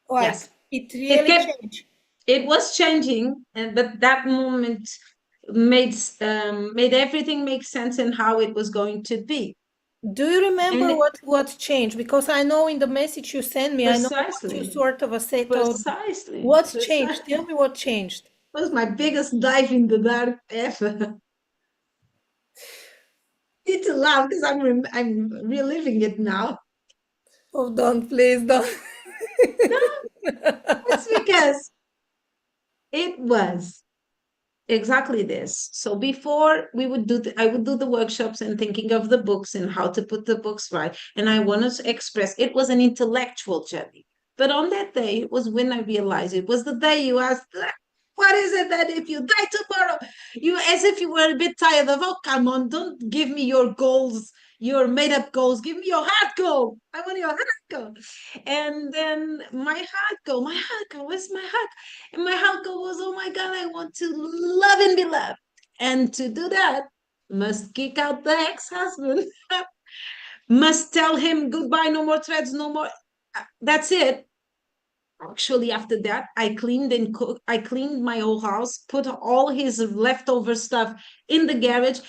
Like Yes. it It really kept. changed. It was changing, and but that moment made everything make sense and how it was going to be. Do you remember And what changed? Because I know in the message you sent me, I know what you precisely, sort of told me. precisely, What changed? precisely. Tell me what changed. Was my biggest dive in the dark ever. It's loud because I'm reliving it now. Oh, don't, please don't. No, it's because it was exactly this. So before we would I would do the workshops and thinking of the books and how to put the books right. And I wanted to express it was an intellectual journey. But on that day, it was when I realized it was the day you asked, what is it that if you die tomorrow, you as if you were a bit tired of, oh, come on, don't give me your goals, your made up goals. Give me your heart goal. I want your heart goal. And then my heart goal, where's my heart? And my heart goal was, oh my God, I want to love and be loved. And to do that, must kick out the ex-husband, must tell him goodbye, no more threads, no more. That's it. Actually, after that, I cleaned and cooked. I cleaned my whole house, put all his leftover stuff in the garage.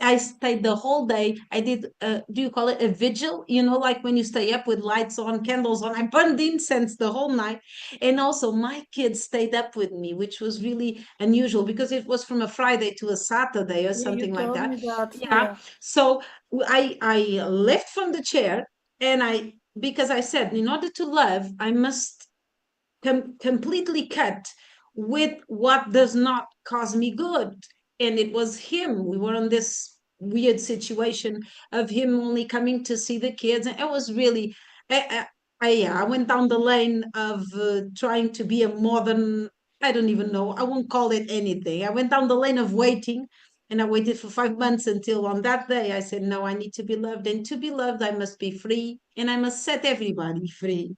I stayed the whole day. I did, do you call it a vigil? You know, like when you stay up with lights on, candles on. I burned incense the whole night. And also, my kids stayed up with me, which was really unusual because it was from a Friday to a Saturday or Yeah, you something like told that. me that. Yeah. Yeah. So I left from the chair and because I said, in order to love, I must completely cut with what does not cause me good. And it was him. We were in this weird situation of him only coming to see the kids. And it was really, I went down the lane of trying to be a modern, I don't even know, I won't call it anything. I went down the lane of waiting. And I waited for 5 months until on that day I said, no, I need to be loved. And to be loved, I must be free and I must set everybody free.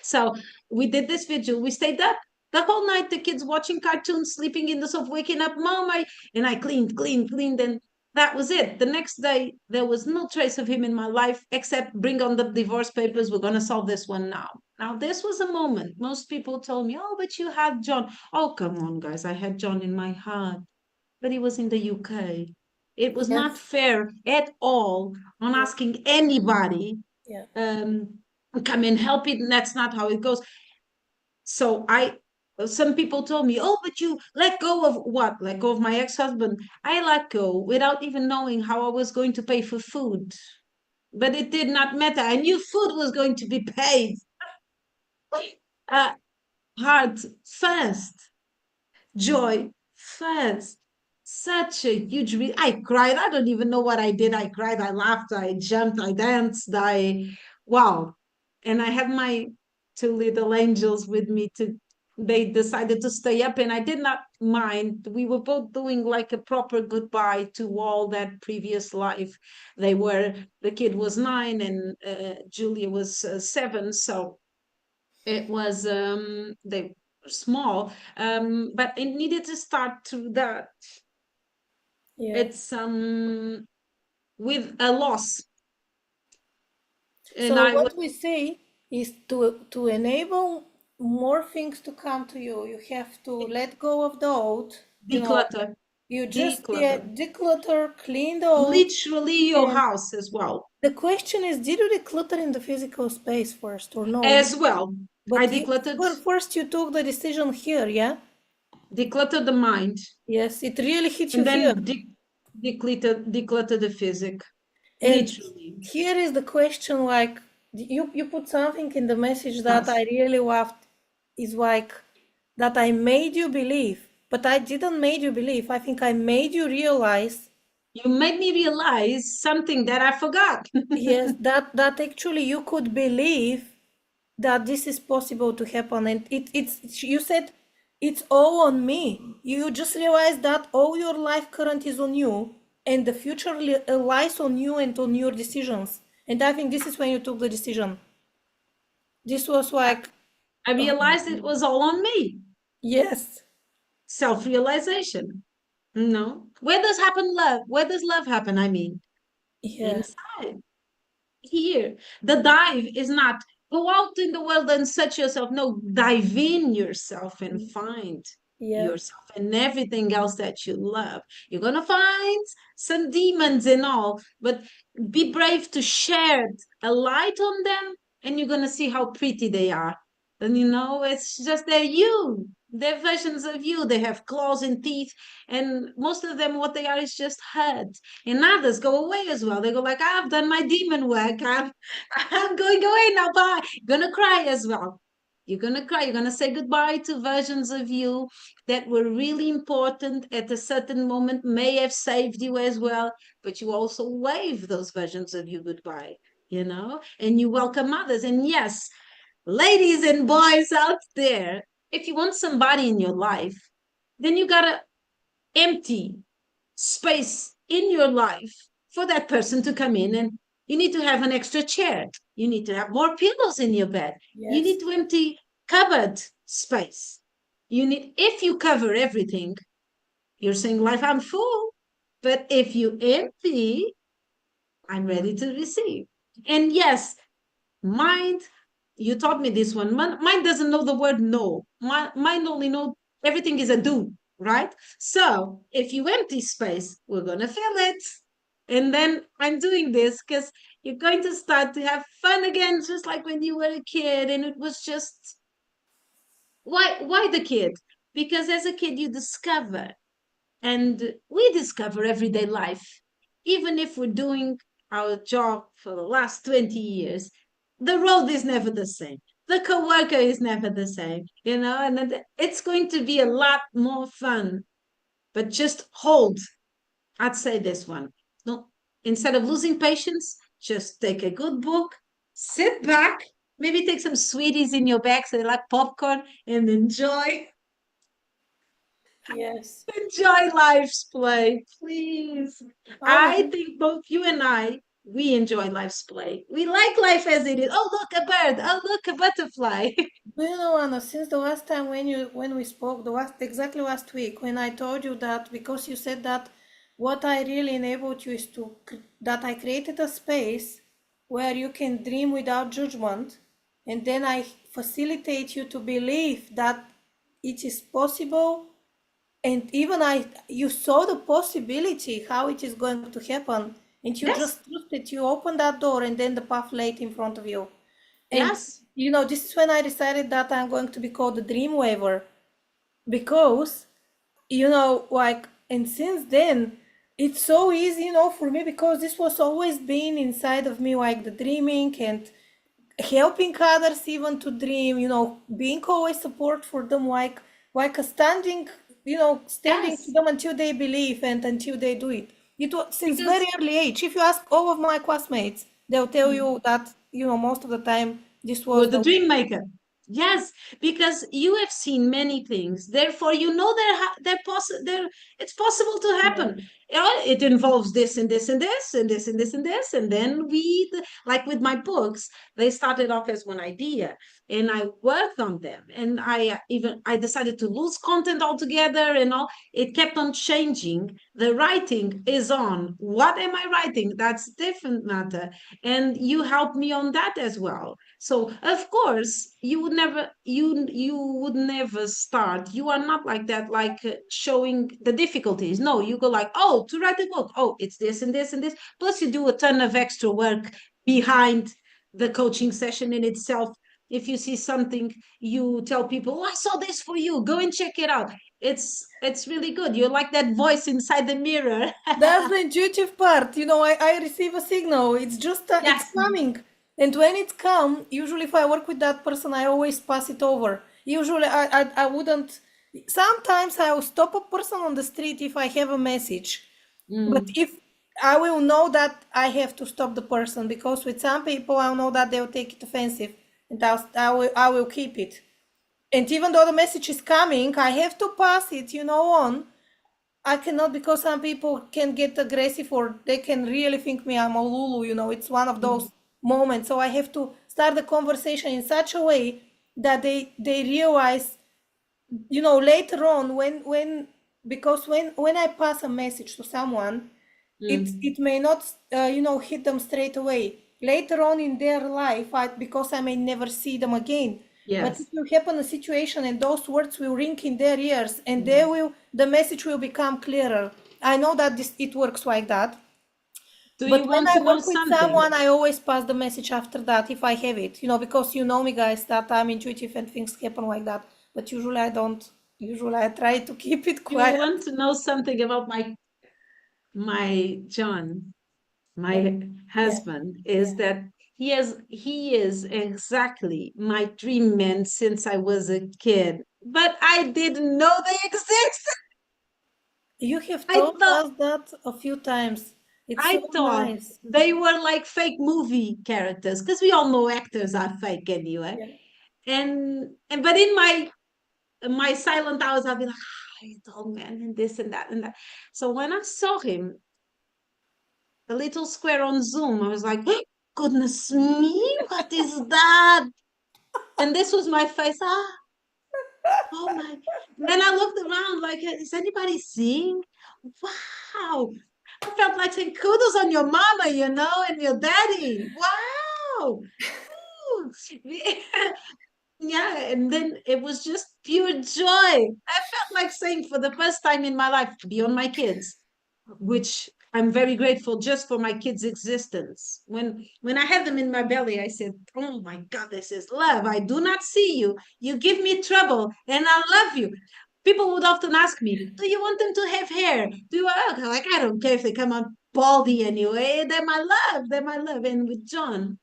So we did this vigil. We stayed up the whole night. The kids watching cartoons, sleeping in the sofa, waking up, mom, and I cleaned, and that was it. The next day, there was no trace of him in my life except bring on the divorce papers. We're gonna solve this one now. Now, this was a moment. Most people told me, "Oh, but you had John." Oh, come on, guys! I had John in my heart, but he was in the UK. It was not Yes. fair at all on Yeah. asking anybody Yeah. um, come and help it. And that's not how it goes. So some people told me, oh, but you let go of what? Let go of my ex-husband. I let go without even knowing how I was going to pay for food. But it did not matter. I knew food was going to be paid. Uh, heart first, joy first. Such a huge I cried. I don't even know what I did. I cried, I laughed, I jumped, I danced, wow. and I had my two little angels with me to they decided to stay up and I did not mind. We were both doing like a proper goodbye to all that previous life. The kid was 9 and Julia was 7. So it was, they were small, but it needed to start through that. Yes. It's with a loss. And So I was what we say is to enable more things to come to you, you have to let go of the old, declutter, you just declutter. declutter, clean the old. Literally your And house as well. the question is, did you declutter in the physical space first or no? As well. I But decluttered well, first you took the decision here, yeah? declutter the mind Yes, it really hit you and here. then declutter the physic. And Literally. here is the question, like you put something in the message that Yes. I really loved, is like that I made you believe, but I didn't made you believe. I think I made you realize, You made me realize something that I forgot. yes, that actually you could believe that this is possible to happen. And it's you said it's all on me. You just realize that all your life current is on you, and the future lies on you and on your decisions. And I think this is when you took the decision. This was I, like, I realized it was all on me. yes, Self-realization. No. Where does happen love? Where does love happen? I mean, yeah, inside. Here. The dive is not go out in the world and search yourself. No, dive in yourself and find yeah, yourself and everything else that you love. You're going to find some demons and all, but be brave to share a light on them and you're going to see how pretty they are. And it's just they're you. They're versions of you. They have claws and teeth, and most of them, what they are is just hurt. And others go away as well. They go like, I've done my demon work. I'm going away now. Bye. Gonna cry as well. You're gonna cry. You're gonna say goodbye to versions of you that were really important at a certain moment, may have saved you as well, but you also wave those versions of you goodbye, and you welcome others. And yes, ladies and boys out there, if you want somebody in your life, then you gotta empty space in your life for that person to come in, and you need to have an extra chair, you need to have more pillows in your bed, you need yes, to empty cupboard space. If you cover everything, you're saying life, I'm full. But if you empty, I'm ready to receive. And yes, mind, you taught me this one. Mind doesn't know the word no. Mind only know everything is a do, right? So if you empty space, we're gonna fill it. And then I'm doing this because you're going to start to have fun again, just like when you were a kid. And it was just why the kid? Because as a kid you discover, and we discover everyday life. Even if we're doing our job for the last 20 years, the road is never the same. The coworker is never the same, and it's going to be a lot more fun. But just hold. I'd say this one. No, instead of losing patience, just take a good book, sit back, maybe take some sweeties in your bag so they like popcorn, and yes. enjoy life's play, please. Oh my I God. think both you and we enjoy life's play. We like life as it is. Oh, look, a bird. Oh, look, a butterfly. Do you know, Anna, since the last time when we spoke, exactly last week, when I told you that, because you said that what I really enabled you is that I created a space where you can dream without judgment, and then I facilitate you to believe that it is possible, and even you saw the possibility how it is going to happen, and you Yes, just trusted, you opened that door, and then the path laid in front of you. And yes, this is when I decided that I'm going to be called the dream waver, because like, and since then it's so easy, for me, because this was always been inside of me, like the dreaming and helping others even to dream, being always support for them, like a standing to yes. them until they believe and until they do it. It was since very Because early age. If you ask all of my classmates, they'll tell you that, most of the time This You're was the the dream maker. Yes, because you have seen many things. Therefore, you know it's possible to yeah. happen. It involves this and this and this and this and this and this. And then like with my books, they started off as one idea and I worked on them. And I decided to lose content altogether and all. It kept on changing. The writing is on. What am I writing? That's different matter. And you helped me on that as well. So of course you would never start. You are not like that, like showing the difficulties. No, you go like, oh, to write a book, oh, it's this and this and this. Plus you do a ton of extra work behind the coaching session in itself. If you see something, you tell people, oh, I saw this for you. Go and check it out. It's really good. You're like that voice inside the mirror. That's the intuitive part. I receive a signal. It's just, it's Yes. coming. And when it's come, usually if I work with that person, I always pass it over. Usually I wouldn't, sometimes I will stop a person on the street if I have a message. But Mm, if I will know that I have to stop the person, because with some people I'll know that they'll take it offensive, and I will keep it. And even though the message is coming, I have to pass it, on. I cannot, because some people can get aggressive or they can really think me I'm a Lulu, it's one of those mm, moments. So I have to start the conversation in such a way that they realize, later on, because when I pass a message to someone, it mm. may not hit them straight away. Later on in their life, because I may never see them again, but it Yes. will happen a situation and those words will ring in their ears, and Mm. the message will become clearer. I know that it works like that. Do But you when want I to know work with something? someone, I always pass the message after that if I have it, because you know me, guys, that I'm intuitive and things happen like that. But usually I don't. Usually I try to keep it You quiet. want to know something about my John, Yeah, my yeah, husband, yeah. is that he is exactly my dream man since I was a kid. But I didn't know they exist. You have I told thought us that a few times. It's I so thought nice. they were like fake movie characters because we all know actors are fake anyway. Yeah. And but in my silent hours, I'll be like, ah, he's old man and this and that and that. So when I saw him, the little square on Zoom, I was like, oh, goodness me, what is that? And this was my face. Oh my. And then I looked around like, is anybody seeing? Wow. I felt like saying kudos on your mama, and your daddy. Wow. Ooh. Yeah, and then it was just pure joy. I felt like saying for the first time in my life, beyond my kids, which I'm very grateful just for my kids' existence. When I had them in my belly, I said, "Oh my God, this is love. I do not see you. You give me trouble, and I love you." People would often ask me, "Do you want them to have hair? Do you like I don't care if they come out baldy anyway. They're my love. They're my love." And with John,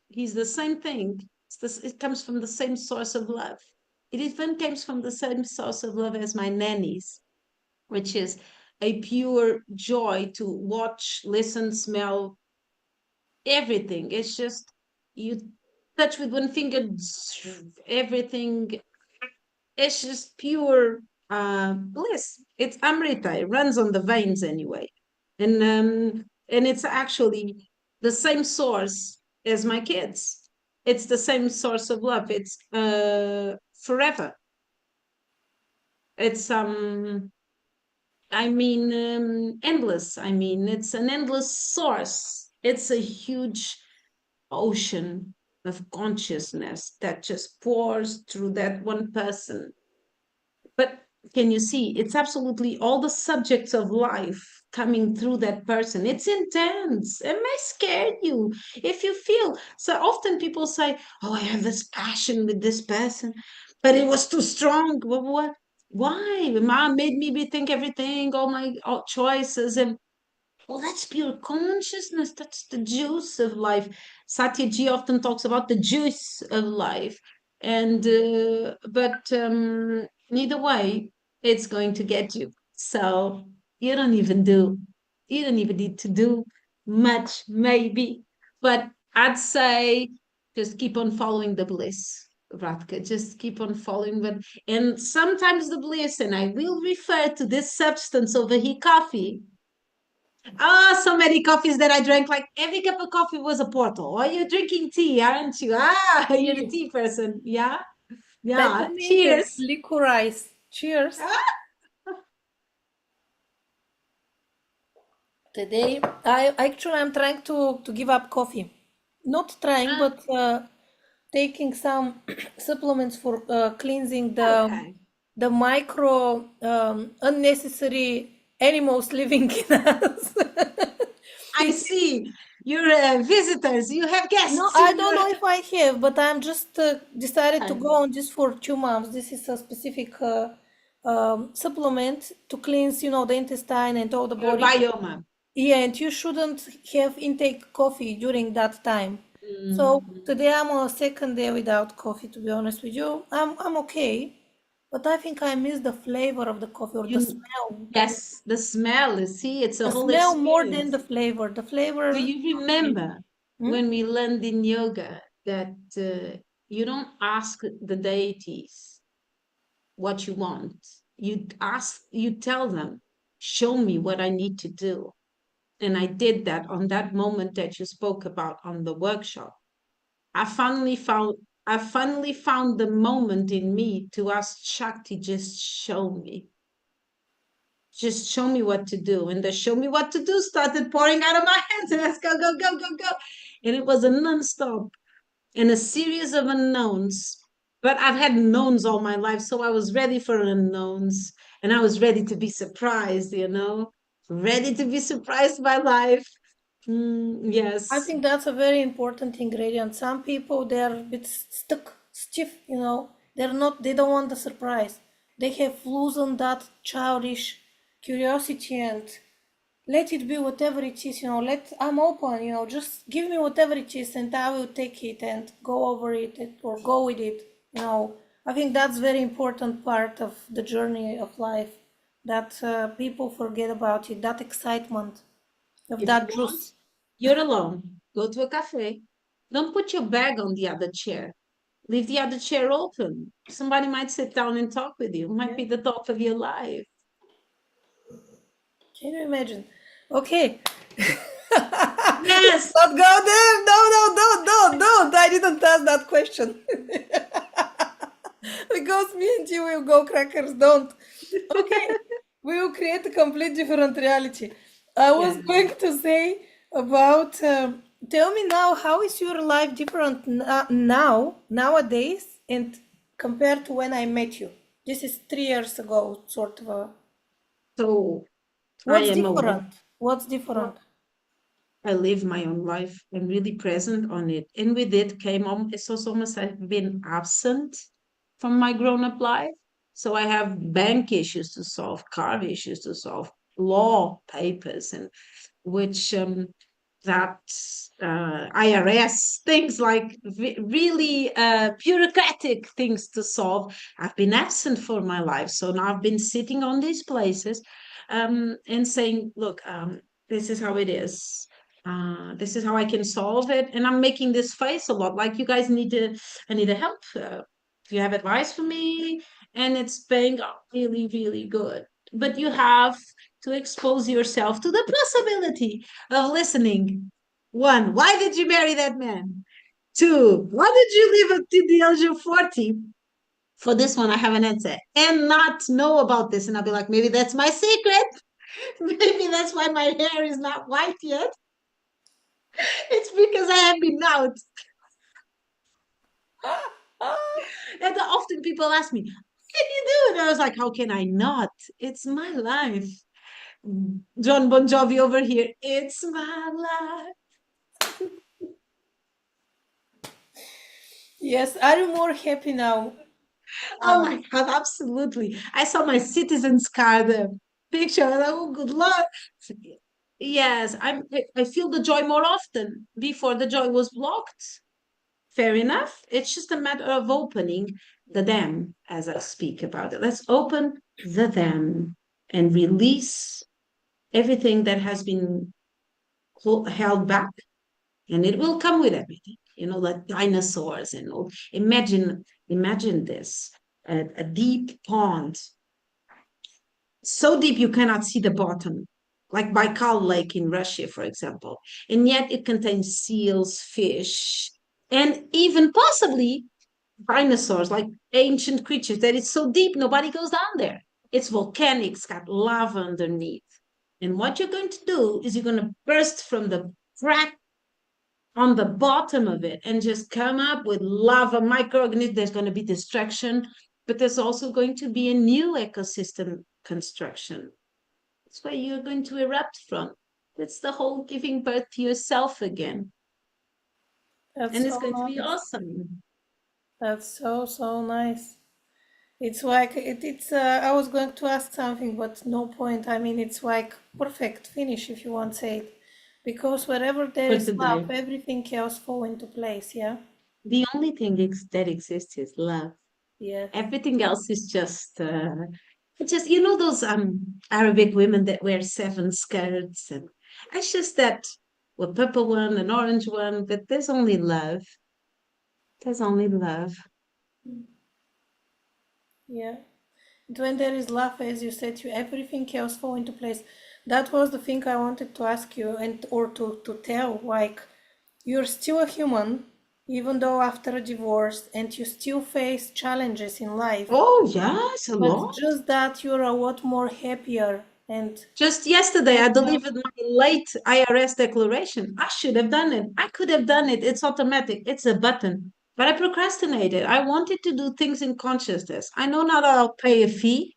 he's the same thing. It comes from the same source of love. It even comes from the same source of love as my nannies, which is a pure joy to watch, listen, smell, everything. It's just you touch with one finger, everything. It's just pure bliss. It's Amrita. It runs on the veins anyway, and it's actually the same source as my kids. It's the same source of love. It's forever. It's endless. I mean, it's an endless source. It's a huge ocean of consciousness that just pours through that one person. But can you see? It's absolutely all the subjects of life coming through that person. It's intense. It may scare you if you feel. So often people say, oh, I have this passion with this person, but it was too strong. What? Why? Mom made me rethink everything, all choices. And well, that's pure consciousness. That's the juice of life. Satyaji often talks about the juice of life. And, but neither way, it's going to get you. So you don't even need to do much, maybe. But I'd say Just keep on following the bliss, Radka. Just keep on following what, and sometimes the bliss, and I will refer to this substance over here, coffee. Ah, so many coffees that I drank. Like every cup of coffee was a portal. Oh, you're drinking tea, aren't you? Ah, you're a Tea. tea person. Yeah, yeah. Peppermint and Cheers. licorice. Cheers. Ah, Today, I'm trying to give up coffee. Not trying, ah, but taking some supplements for cleansing okay. the micro unnecessary animals living in us. I see. You're visitors. You have No, guests I in don't your. know if I have, but I'm just decided to Okay. go on this for 2 months. This is a specific supplement to cleanse, the intestine and all the Your body. biome. Yeah, and you shouldn't have intake coffee during that time. So Mhm. today I'm on a second day without coffee, to be honest with you. I'm okay, but I think I miss the flavor of the coffee or the You, smell. yes, the smell. You see, it's a The whole smell more than experience. the flavor. The Do flavor, you okay. remember Hmm? when we learned in yoga that you don't ask the deities what you want? You tell them, show me what I need to do. And I did that on that moment that you spoke about on the workshop. I finally found I finally found the moment in me to ask Shakti, just show me what to do. And the show me what to do started pouring out of my hands. And let's go, go, go, go, go. And it was a nonstop and a series of unknowns. But I've had knowns all my life. So I was ready for unknowns. And I was ready to be surprised, ready to be surprised by life. I Yes. think that's a very important ingredient. Some people they're a bit stuck, stiff. They don't want the surprise. They have loosened that childish curiosity and let it be whatever it is. I'm open. Just give me whatever it is and I will take it and go over it or go with it. I think that's very important part of the journey of life that people forget about it, that excitement of If you that want, juice. you're alone. Go to a cafe. Don't put your bag on the other chair. Leave the other chair open. Somebody might sit down and talk with you. It might Yeah. be the talk of your life. Can you imagine? Okay. Let's Yes. not go there. No, no, don't. I didn't ask that question. Because me and you will go crackers. Don't. Okay. We will create a complete different reality. I was Yeah. going to say about, tell me now, how is your life different nowadays, and compared to when I met you? This is 3 years ago, sort of. So I What's am a different? What's different? I live my own life. I'm really present on it. And with it came on, it's also almost I've been absent from my grown up life. So I have bank issues to solve, car issues to solve, law papers, and which that IRS things like really bureaucratic things to solve. I've been absent for my life, so now I've been sitting on these places and saying, "Look, this is how it is. This is how I can solve it." And I'm making this face a lot. Like you guys need to, I need a help. If you have advice for me, and it's paying off really, really good. But you have to expose yourself to the possibility of listening. One, why did you marry that man? Two, why did you live until the age of 40? For this one, I have an answer. And not know about this. And I'll be like, maybe that's my secret. Maybe that's why my hair is not white yet. It's because I have been out. And often people ask me, what can you do? And I was like, how can I not? It's my life. John Bon Jovi over here. It's my life. Yes, are you more happy now? Oh Uh, my God, absolutely. I saw my citizens card picture. And oh, good Lord. Yes, I feel the joy more often. Before the joy was blocked. Fair enough. It's just a matter of opening the dam as I speak about it. Let's open the dam and release everything that has been held back, and it will come with everything. like dinosaurs and all. Imagine this, a deep pond, so deep you cannot see the bottom, like Baikal Lake in Russia, for example. And yet it contains seals, fish, and even possibly dinosaurs, like ancient creatures that it's so deep nobody goes down there. It's volcanic, it's got lava underneath. And what you're going to do is you're going to burst from the crack on the bottom of it and just come up with lava microorganisms. There's going to be destruction, but there's also going to be a new ecosystem construction. It's where you're going to erupt from. It's the whole giving birth to yourself again. That's And it's so going to be nice. awesome. That's so, so nice. It's like it's. I was going to ask something, but no point. I mean, it's like perfect finish if you want to say it, because wherever there For is love, today, everything else fall into place. Yeah. the only thing that exists is love. Yes. Everything else is just those Arabic women that wear 7 skirts, and it's just that a purple one, an orange one, but there's only love. There's only love. Yeah. When there is love, as you said, you everything else fall into place. That was the thing I wanted to ask you and or to tell. Like, you're still a human, even though after a divorce, and you still face challenges in life. Oh yes, a But lot. just that you're a lot more happier and Just yesterday, I delivered my late IRS declaration. I should have done it. I could have done it. It's automatic. It's a button. But I procrastinated. I wanted to do things in consciousness. I know now that I'll pay a fee.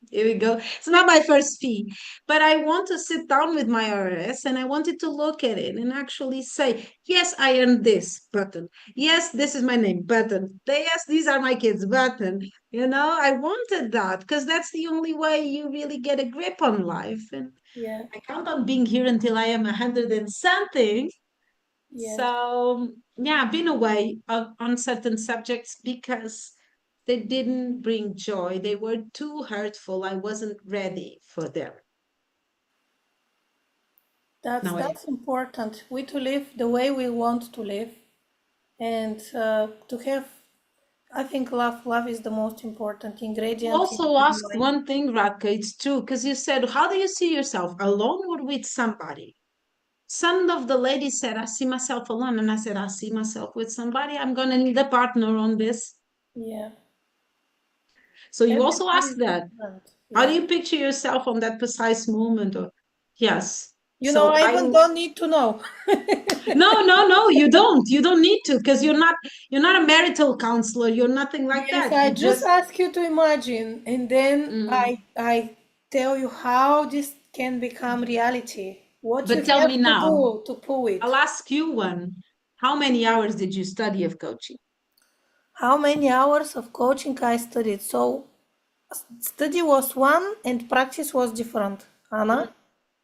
Here we go. It's not my first fee, but I want to sit down with my RS and I wanted to look at it and actually say, yes, I earned this button. Yes, this is my name button. Yes, these are my kids button. I wanted that because that's the only way you really get a grip on life. And yeah, I count on being here until I am 100 and something. yes. So, yeah, I've been away on certain subjects because they didn't bring joy. They were too hurtful. I wasn't ready for them. That's Now I am. that's important. We to live the way we want to live and to have. I think love is the most important You ingredient also in asked life. one thing, Radka. It's true because you said, how do you see yourself, alone or with somebody? Some of the ladies said, I see myself alone. And I said, I see myself with somebody. I'm going to need a partner on this. Yeah, So you also everybody asked is that. different. How do Yeah. you picture yourself on that precise moment? Or yes. You know, So I I even don't need to know. no, you don't. You don't need to because you're not a marital counselor. You're nothing like Yes, that. I You just just ask you to imagine, and then mm. I tell you how this can become reality. What you But tell me have to now, do to pull I'll it. ask you one. How many hours did you study of coaching? How many hours of coaching I studied? So study was one and practice was different, Mm, Anna.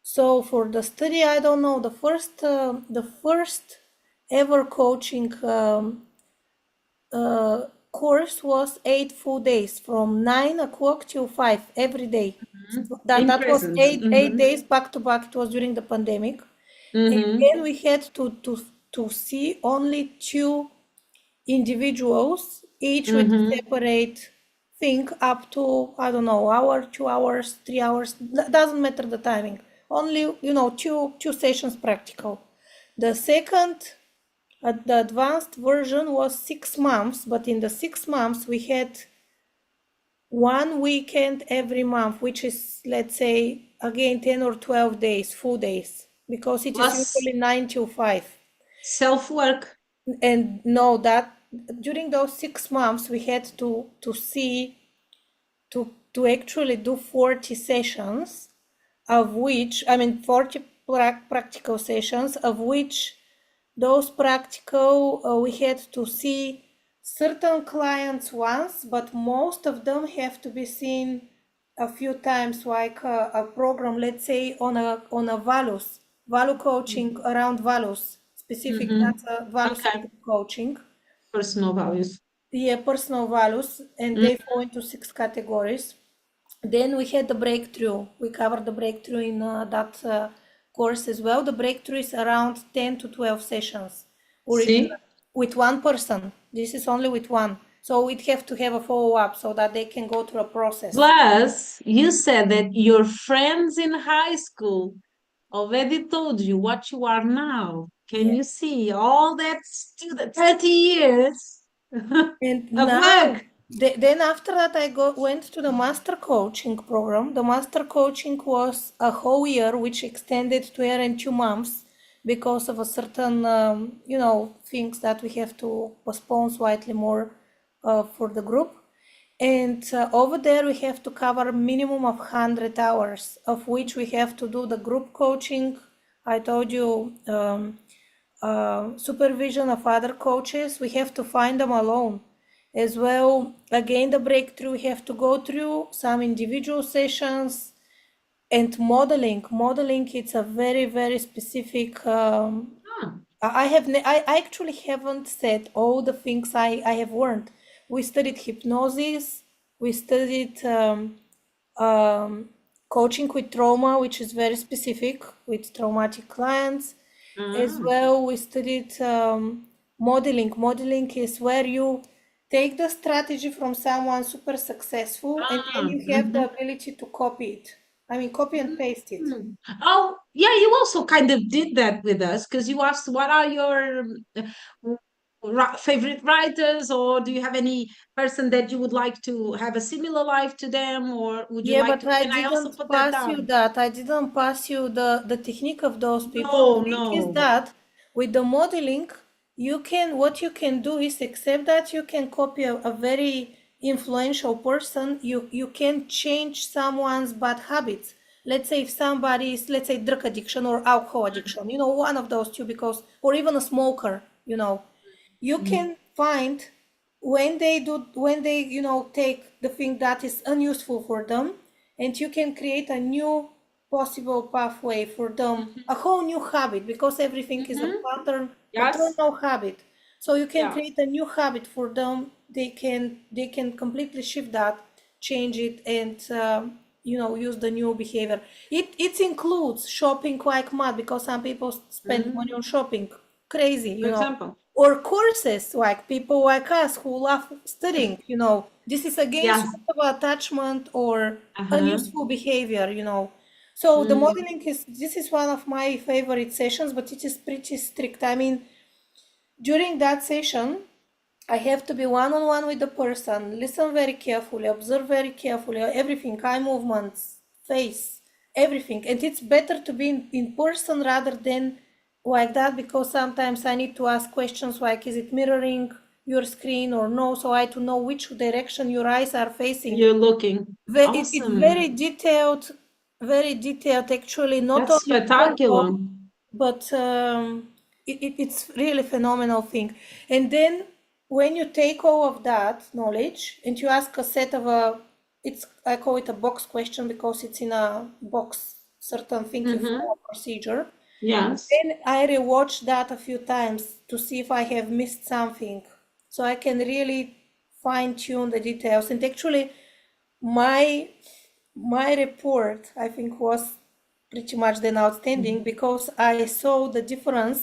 So for the study, I don't know. The first ever coaching course was 8 full days from 9 o'clock till 5 every day. mhm. That In that was presence. eight days back to back. It was during the pandemic, and Mm-hmm. then we had to see only two individuals, each with a Mm-hmm. separate thing up to, I don't know, hour, 2 hours, 3 hours, doesn't matter the timing. Only, two sessions practical. The second, the advanced version was 6 months, but in the 6 months we had one weekend every month, which is, let's say, again 10 or 12 days, full days, because it is Plus usually 9 till 5. self-work. And know that during those 6 months we had to see to actually do 40 sessions, of which, I mean, 40 practical sessions, of which those practical, we had to see certain clients once, but most of them have to be seen a few times, like a program, let's say on a value coaching around values specific. Mm-hmm. That's a value Okay. centered coaching. Personal values. Yeah, personal values, and Mm. they fall into 6 categories. Then we had the breakthrough. We covered the breakthrough in that course as well. The breakthrough is around 10 to 12 sessions originally. See? with one person. This is only with one. So we'd have to have a follow-up so that they can go through a process. Plus, you said that your friends in high school already told you what you are now. Can Yeah. you see all that 30 years And of now, work? then after that, went to the master coaching program. The master coaching was a whole year, which extended to year and 2 months because of a certain, things that we have to postpone slightly more for the group. And over there, we have to cover minimum of 100 hours, of which we have to do the group coaching. I told you, supervision of other coaches. We have to find them alone as well. Again, the breakthrough, we have to go through some individual sessions and modeling. Modeling, it's a very, very specific. Ah, I actually haven't said all the things I have learned. We studied hypnosis. We studied coaching with trauma, which is very specific with traumatic clients. As ah, well, we studied modeling. Modeling is where you take the strategy from someone super successful and then you have the mhm. ability to copy it. I mean, copy and paste it. Mm. Oh, yeah, you also kind of did that with us because you asked what are your favorite writers, or do you have any person that you would like to have a similar life to them, or would you Yeah, like but to? I And I also didn't put that pass you down. that. I didn't pass you the technique of those people. The No, thing is no. that with the modeling, what you can do is except that you can copy a very influential person, you can change someone's bad habits. Let's say if somebody is, let's say, drug addiction or alcohol addiction, one of those two, because, or even a smoker, you Mhm. can find when they take the thing that is unuseful for them, and you can create a new possible pathway for them, a whole new habit, because everything is a Mhm. Yes. paternal habit. So you can Yeah. create a new habit for them. They can completely shift that, change it, and use the new behavior. It includes shopping like mad, because some people spend money Mhm. on shopping crazy, For example. or courses, like people like us who love studying. This is against Yes. sort of attachment or Uh-huh. unuseful behavior. So the Mm. modeling this is one of my favorite sessions, but it is pretty strict. I mean, during that session, I have to be one on one with the person, listen very carefully, observe very carefully, everything, eye movements, face, everything. And it's better to be in person rather than like that, because sometimes I need to ask questions like, is it mirroring your screen or no? So I to know which direction your eyes are facing. You're looking It's awesome. very detailed actually, not That's only spectacular. protocol, but it's really phenomenal thing. And then when you take all of that knowledge and you ask a set of I call it a box question, because it's in a box, certain thing you Mm-hmm. follow procedure. Yes. Then I rewatch that a few times to see if I have missed something, so I can really fine tune the details. And actually, my my report, I think, was pretty much then outstanding, because I saw the difference,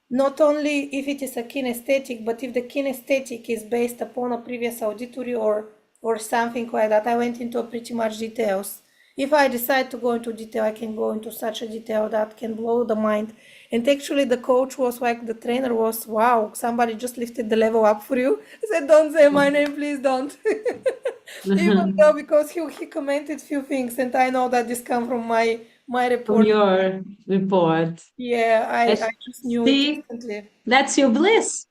not only if it is a kinesthetic, but if the kinesthetic is based upon a previous auditory or something like that. I went into pretty much details. If I decide to go into detail, I can go into such a detail that can blow the mind. And actually, the coach was like, the trainer was, wow, somebody just lifted the level up for you. I said, don't say my name, please don't. Even though, because he commented few things, and I know that this come from my From report. your report. Yeah, I Yes. just knew it See, instantly. that's your bliss.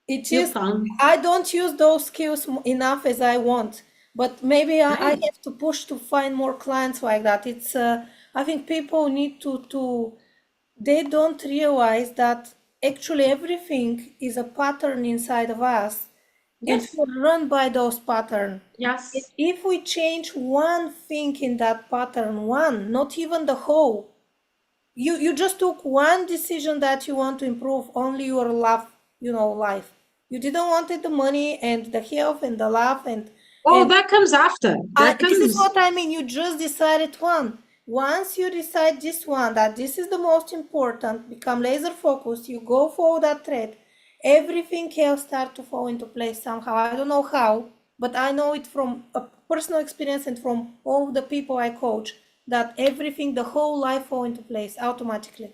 It You is. found. I don't use those skills enough as I want, but maybe I Right. have to push to find more clients like that. It's. I think people need to. They don't realize that actually everything is a pattern inside of us, and Yes. we're run by those patterns. Yes. If we change one thing in that pattern, one, not even the whole, you just took one decision that you want to improve only your life. You didn't wanted the money and the health and the love Oh, and that comes after. That this is comes. what I mean. You just decided one. Once you decide this one, that this is the most important, become laser focused, you go for that thread, everything else start to fall into place somehow. I don't know how, but I know it from a personal experience and from all the people I coach that everything, the whole life fall into place automatically.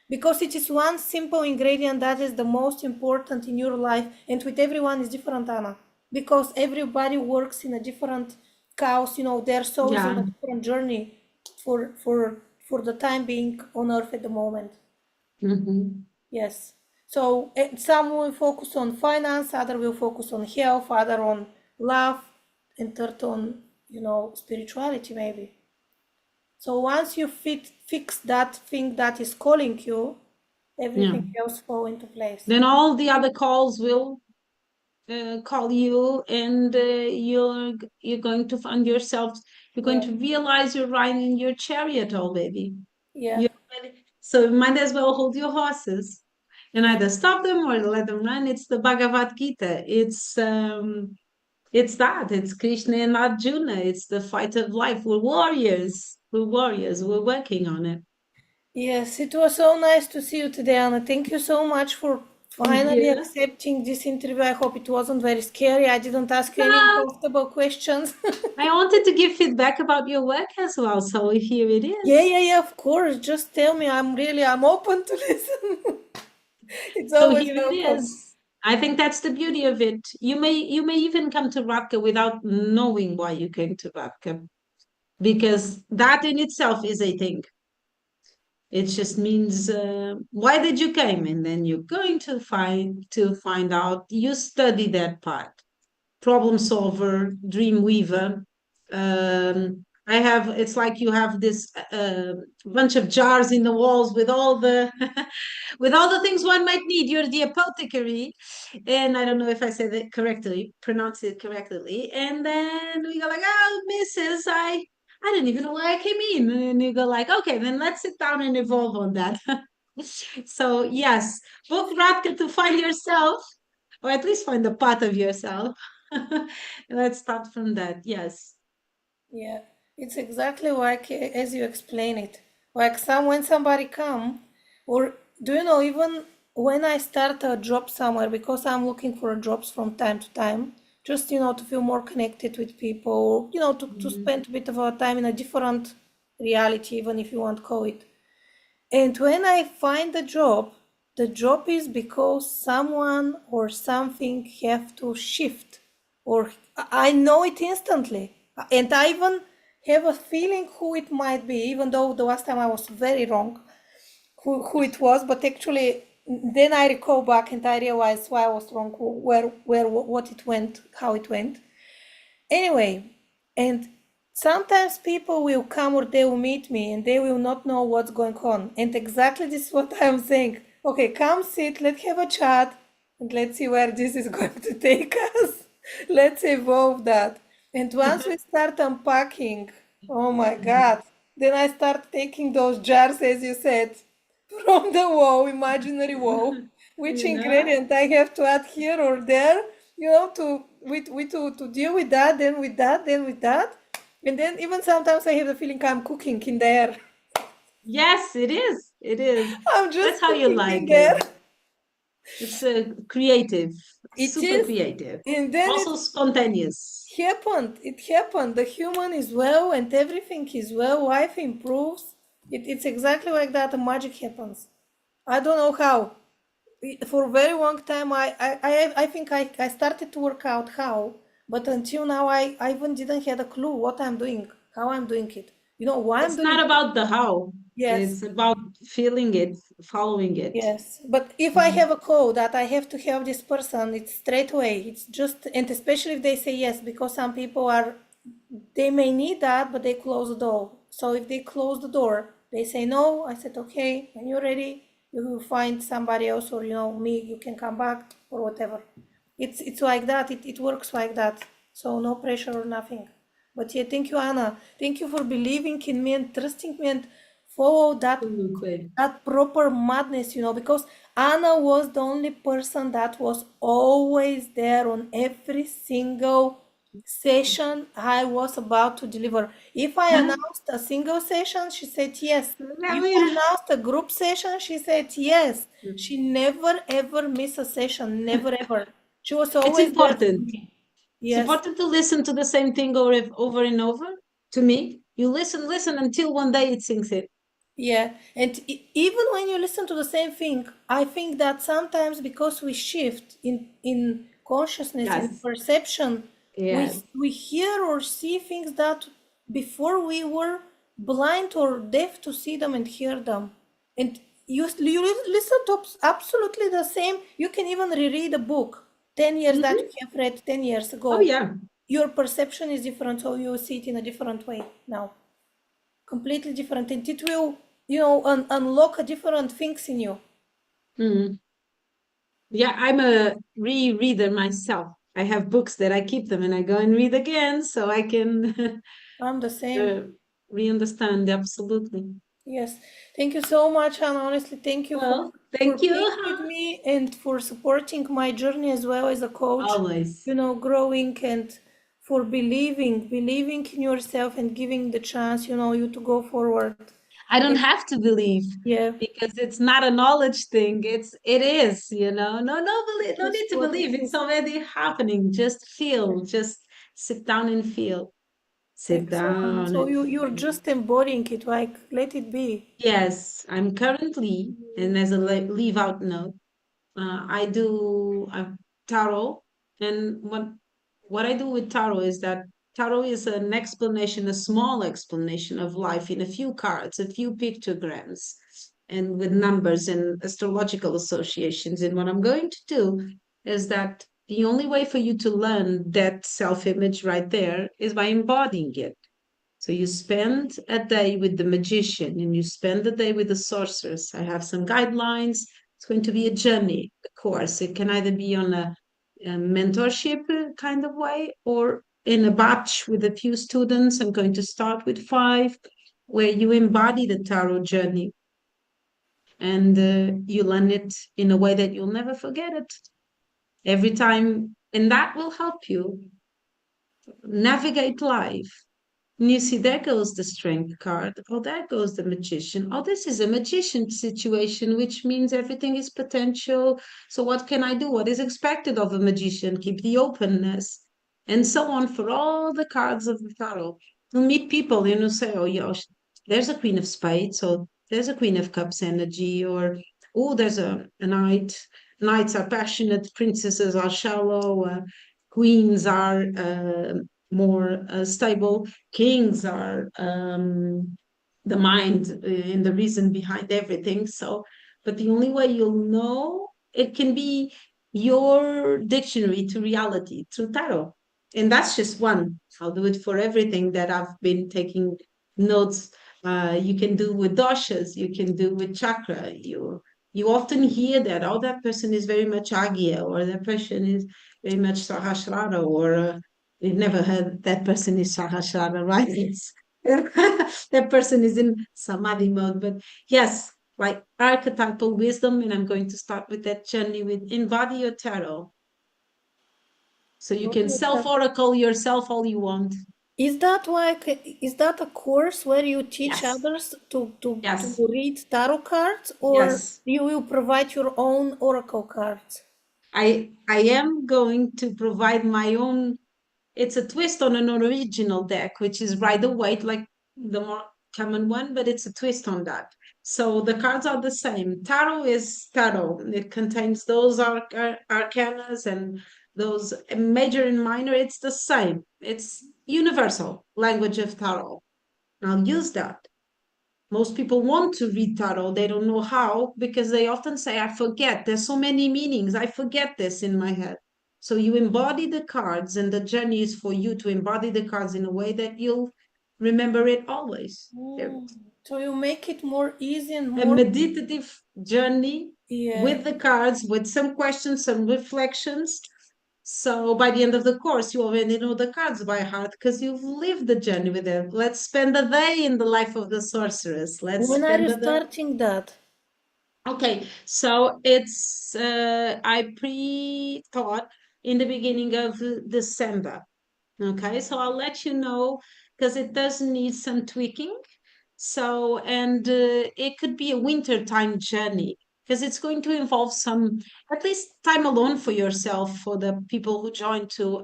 Because it is one simple ingredient that is the most important in your life, and with everyone is different, Anna. Because everybody works in a different chaos, their soul is on Yeah. a different journey for the time being on earth at the moment. Mhm. Yes. So some will focus on finance, other will focus on health, other on love, and third on, spirituality maybe. So once you fix that thing that is calling you, Yeah. everything else fall into place. Then all the other calls will call you, and you're going to find yourself. You're going Yeah. to realize you're riding your chariot already. Yeah. You so you might as well hold your horses and Yeah. either stop them or let them run. It's the Bhagavad Gita. It's that. It's Krishna and Arjuna. It's the fight of life. We're warriors. We're warriors. We're working on it. Yes, it was so nice to see you today, Anna. Thank you so much for Thank finally you. accepting this interview. I hope it wasn't very scary. I didn't ask you any No, uncomfortable questions. I wanted to give feedback about your work as well, so here it Yeah, is. yeah, yeah, of course. Just tell me. I'm open to listen. It's So always here it welcome. is. I think that's the beauty of it. You may even come to R.A.D.K.A without knowing why you came to R.A.D.K.A, because that in itself is a thing. It just means why did you came, and then you're going to find out. You study that part. Problem solver, dream weaver. I have, it's like you have this bunch of jars in the walls with all the with all the things one might need. You're the apothecary, and I don't know if I said it correctly, pronounce it correctly. And then we go like, oh, Mrs. I didn't even know why I came in. And you go like, okay, then let's sit down and evolve on that. So yes, book R.A.D.K.A to find yourself, or at least find a part of yourself. Let's start from that. Yes. Yeah, it's exactly like as you explain it. Like when somebody come, or do you know, even when I start a job somewhere, because I'm looking for jobs from time to time, just to feel more connected with people, to Mhm. spend a bit of our time in a different reality, even if you want to call it. And when I find the job is because someone or something have to shift, or I know it instantly, and I even have a feeling who it might be, even though the last time I was very wrong who it was, but actually then I recall back and I realized why I was wrong, where what it went, how it went. Anyway, and sometimes people will come or they will meet me and they will not know what's going on. And exactly this is what I'm saying. Okay, come sit, let's have a chat, and let's see where this is going to take us. Let's evolve that. And once we start unpacking, oh my God, then I start taking those jars, as you said, from the wall, imaginary wall, which You know? ingredient I have to add here or there, to deal with that, then with that, then with that. And then even sometimes I have the feeling I'm cooking in there. Yes, it is. It is. I'm That's just how you cooking in like it. there. It's creative, It super is. creative, And then also spontaneous. it happened. The human is well and everything is well. Life improves. It's exactly like that. The magic happens. I don't know how. For a very long time I think I started to work out how, but until now I even didn't have a clue what I'm doing, how I'm doing it, why I'm It's doing not it. about the how, Yes. it's about feeling it, following it. Yes, but if I Mhm. have a call that I have to help this person, it's straight away. It's just, and especially if they say yes, because some people are, they may need that, but they close the door. So if they close the door, they say no. I said, okay, when you're ready, you will find somebody else, or me. You can come back or whatever. It's like that. It works like that. So no pressure or nothing. But yeah, thank you, Anna. Thank you for believing in me and trusting me and follow Absolutely. that proper madness, because Anna was the only person that was always there on every single session I was about to deliver. If I Huh? announced a single session, she said yes. I If I mean, announced a group session, she said yes. She never ever missed a session, never ever. She was it's always there for important. me. It's Yes. important to listen to the same thing over and over. To me, you listen until one day it sinks in. Yeah, and even when you listen to the same thing, I think that sometimes because we shift in consciousness, in Yes, perception, yes. we hear or see things that before we were blind or deaf to see them and hear them. And listen to absolutely the same. You can even reread a book 10 years that Hmm. you have read 10 years Oh ago. yeah. Your perception is different, so you see it in a different way now, completely different, and it will unlock a different things in you. Mm. Yeah, I'm a rereader myself. I have books that I keep them and I go and read again so I can I'm the same. uh, re-understand absolutely. Yes, thank you so much, and honestly thank you Well, for thank you. being with me and for supporting my journey as well as a coach, Always. growing, and for believing in yourself and giving the chance, you to go forward. I don't And have to believe yeah, because it's not a knowledge thing. It is, no it's need to what it believe. It's is. already happening. Just feel, just sit down and feel. Sit Excellent. down So and you're feel. just embodying it, like let it be. Yes, I'm currently, and as a leave out note, I do tarot, and what I do with tarot is that tarot is an explanation, a small explanation of life in a few cards, a few pictograms, and with numbers and astrological associations. And what I'm going to do is that the only way for you to learn that self-image right there is by embodying it. So you spend a day with the magician and you spend a day with the sorceress. I have some guidelines. It's going to be a journey, a course. It can either be on a mentorship kind of way or in a batch with a few students. I'm going to start with five, where you embody the tarot journey and you learn it in a way that you'll never forget it every time. And that will help you navigate life. And you see, there goes the strength card. Oh, there goes the magician. Oh, this is a magician situation, which means everything is potential. So, what can I do? What is expected of a magician? Keep the openness, and so on for all the cards of the tarot. You'll meet people, say, oh, yeah, there's a Queen of Spades, or there's a Queen of Cups energy, or oh, there's a knight. Knights are passionate, princesses are shallow, queens are more stable. Kings are the mind and the reason behind everything. So, but the only way you'll know it can be your dictionary to reality through tarot. And that's just one. I'll do it for everything that I've been taking notes. You can do with doshas, you can do with chakra. You often hear that, oh, that person is very much Agya, or that person is very much Sahasrara, or we've never heard that person is Sahasrara, right? It's, that person is in Samadhi mode. But yes, like archetypal wisdom, and I'm going to start with that journey with embody your tarot. So you can self oracle yourself all you want. Is that a course where you teach Yes, others to yes, read tarot cards, or yes. you will provide your own oracle cards? I am going to provide my own. It's a twist on an original deck, which is Rider Waite, like the more common one, but it's a twist on that. So the cards are the same. Tarot is tarot. It contains those arcanas and those major and minor. It's the same. It's universal language of tarot. I'll use that. Most people want to read tarot. They don't know how because they often say, I forget. There's so many meanings. I forget this in my head. So you embody the cards, and the journey is for you to embody the cards in a way that you'll remember it always. They're Mm. So you make it more easy and a more, meditative journey yeah. with the cards, with some questions, some reflections. So by the end of the course, you already know the cards by heart because you've lived the journey with them. Let's spend a day in the life of the sorceress. Let's When are spend you a day. starting that? Okay, so I pre-thought in the beginning of December. Okay, so I'll let you know because it does need some tweaking. So, and it could be a wintertime journey because it's going to involve some, at least time alone for yourself, for the people who join to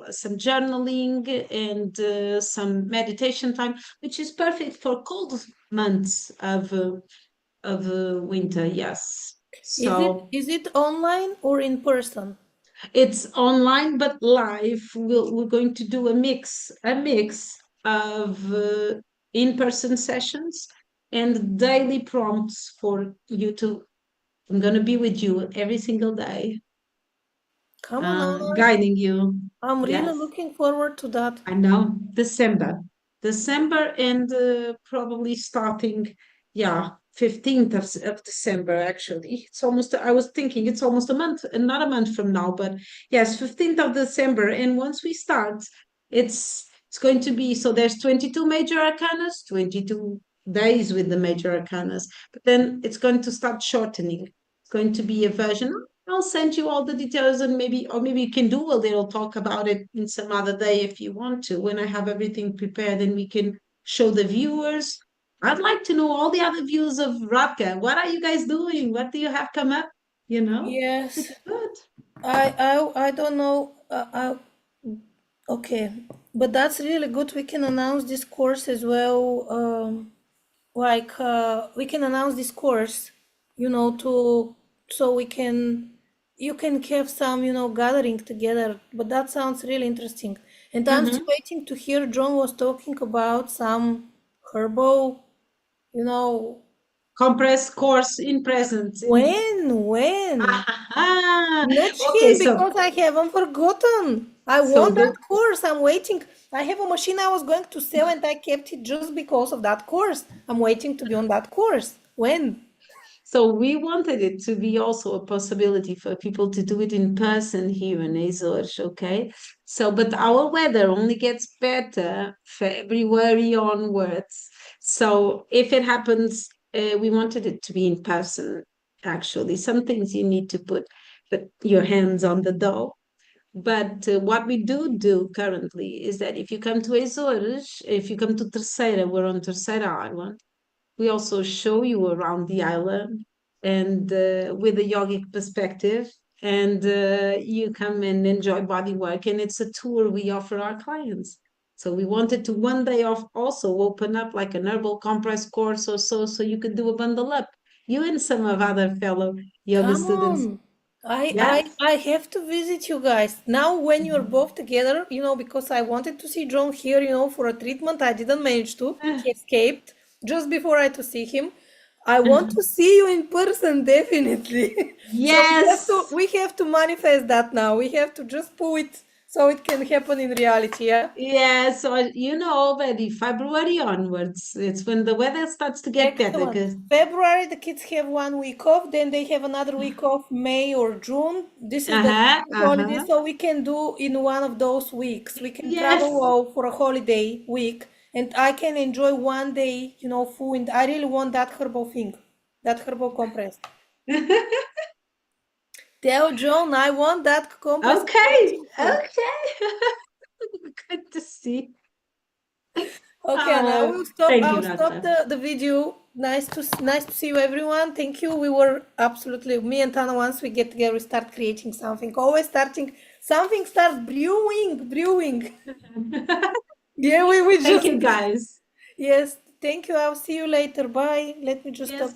some journaling and some meditation time, which is perfect for cold months of winter. Yes. So Is it online or in person? it's online but live. We're going to do a mix of in-person sessions and daily prompts for you to. I'm going to be with you every single day, Come on, Anna. guiding you. I'm really Yes. looking forward to that. I know. December, and probably starting, yeah, 15th of December, actually. It's almost, I was thinking it's almost a month, not a month from now, but yes, 15th of December. And once we start, it's going to be, so there's 22 major arcanas, 22 days with the major arcanas, but then it's going to start shortening. It's going to be a version. I'll send you all the details, and maybe you can do a little talk about it in some other day if you want to, when I have everything prepared and we can show the viewers. I'd like to know all the other views of R.A.D.K.A. What are you guys doing? What do you have come up? Yes, It's good. I don't know. Okay, but that's really good. We can announce this course as well. We can announce this course, to so we can you can have some, gathering together. But that sounds really interesting. And I'm still Mhm. waiting to hear John was talking about some herbal, you know, Compress course in presence. when? Ah, Nudge okay, him so because I haven't forgotten. I so want that the course. I'm waiting. I have a machine I was going to sell and I kept it just because of that course. I'm waiting to be on that course. When? So we wanted it to be also a possibility for people to do it in person here in Azores, okay? So, but our weather only gets better February onwards. So if it happens, we wanted it to be in person, actually. Some things you need to put your hands on the dough. But what we do currently is that if you come to Azores, if you come to Terceira, we're on Terceira Island, we also show you around the island and with a yogic perspective. And you come and enjoy body work. And it's a tour we offer our clients. So we wanted to one day off also open up like an herbal compress course or so you could do a bundle up. You and some of other fellow yoga Come students. on. I I Yes. I have to visit you guys. Now when you're both together, because I wanted to see John here, for a treatment. I didn't manage to. He escaped just before I to see him. I want to see you in person, definitely. So Yes. we have to manifest that now. We have to just pull it so it can happen in reality, yeah? Yeah, so already February onwards, it's when the weather starts to get better. Excellent. February, the kids have 1 week off, then they have another week off, May or June. This is the Uh-huh, holiday, uh-huh. so we can do in one of those weeks. We can travel Yes. well for a holiday week, and I can enjoy 1 day, full. And I really want that herbal thing, that herbal compress. Tell John I want that compress for a Okay, treatment. okay. Good to see. Okay, and I will stop. Thank you, I'll stop Raquel. the video. Nice to see you, everyone. Thank you. We were absolutely me and Tana. Once we get together, we start creating something. Always starting something. Start brewing. Yeah, we Thank just you, guys. yes. Thank you. I'll see you later. Bye. Let me just stop. Yes.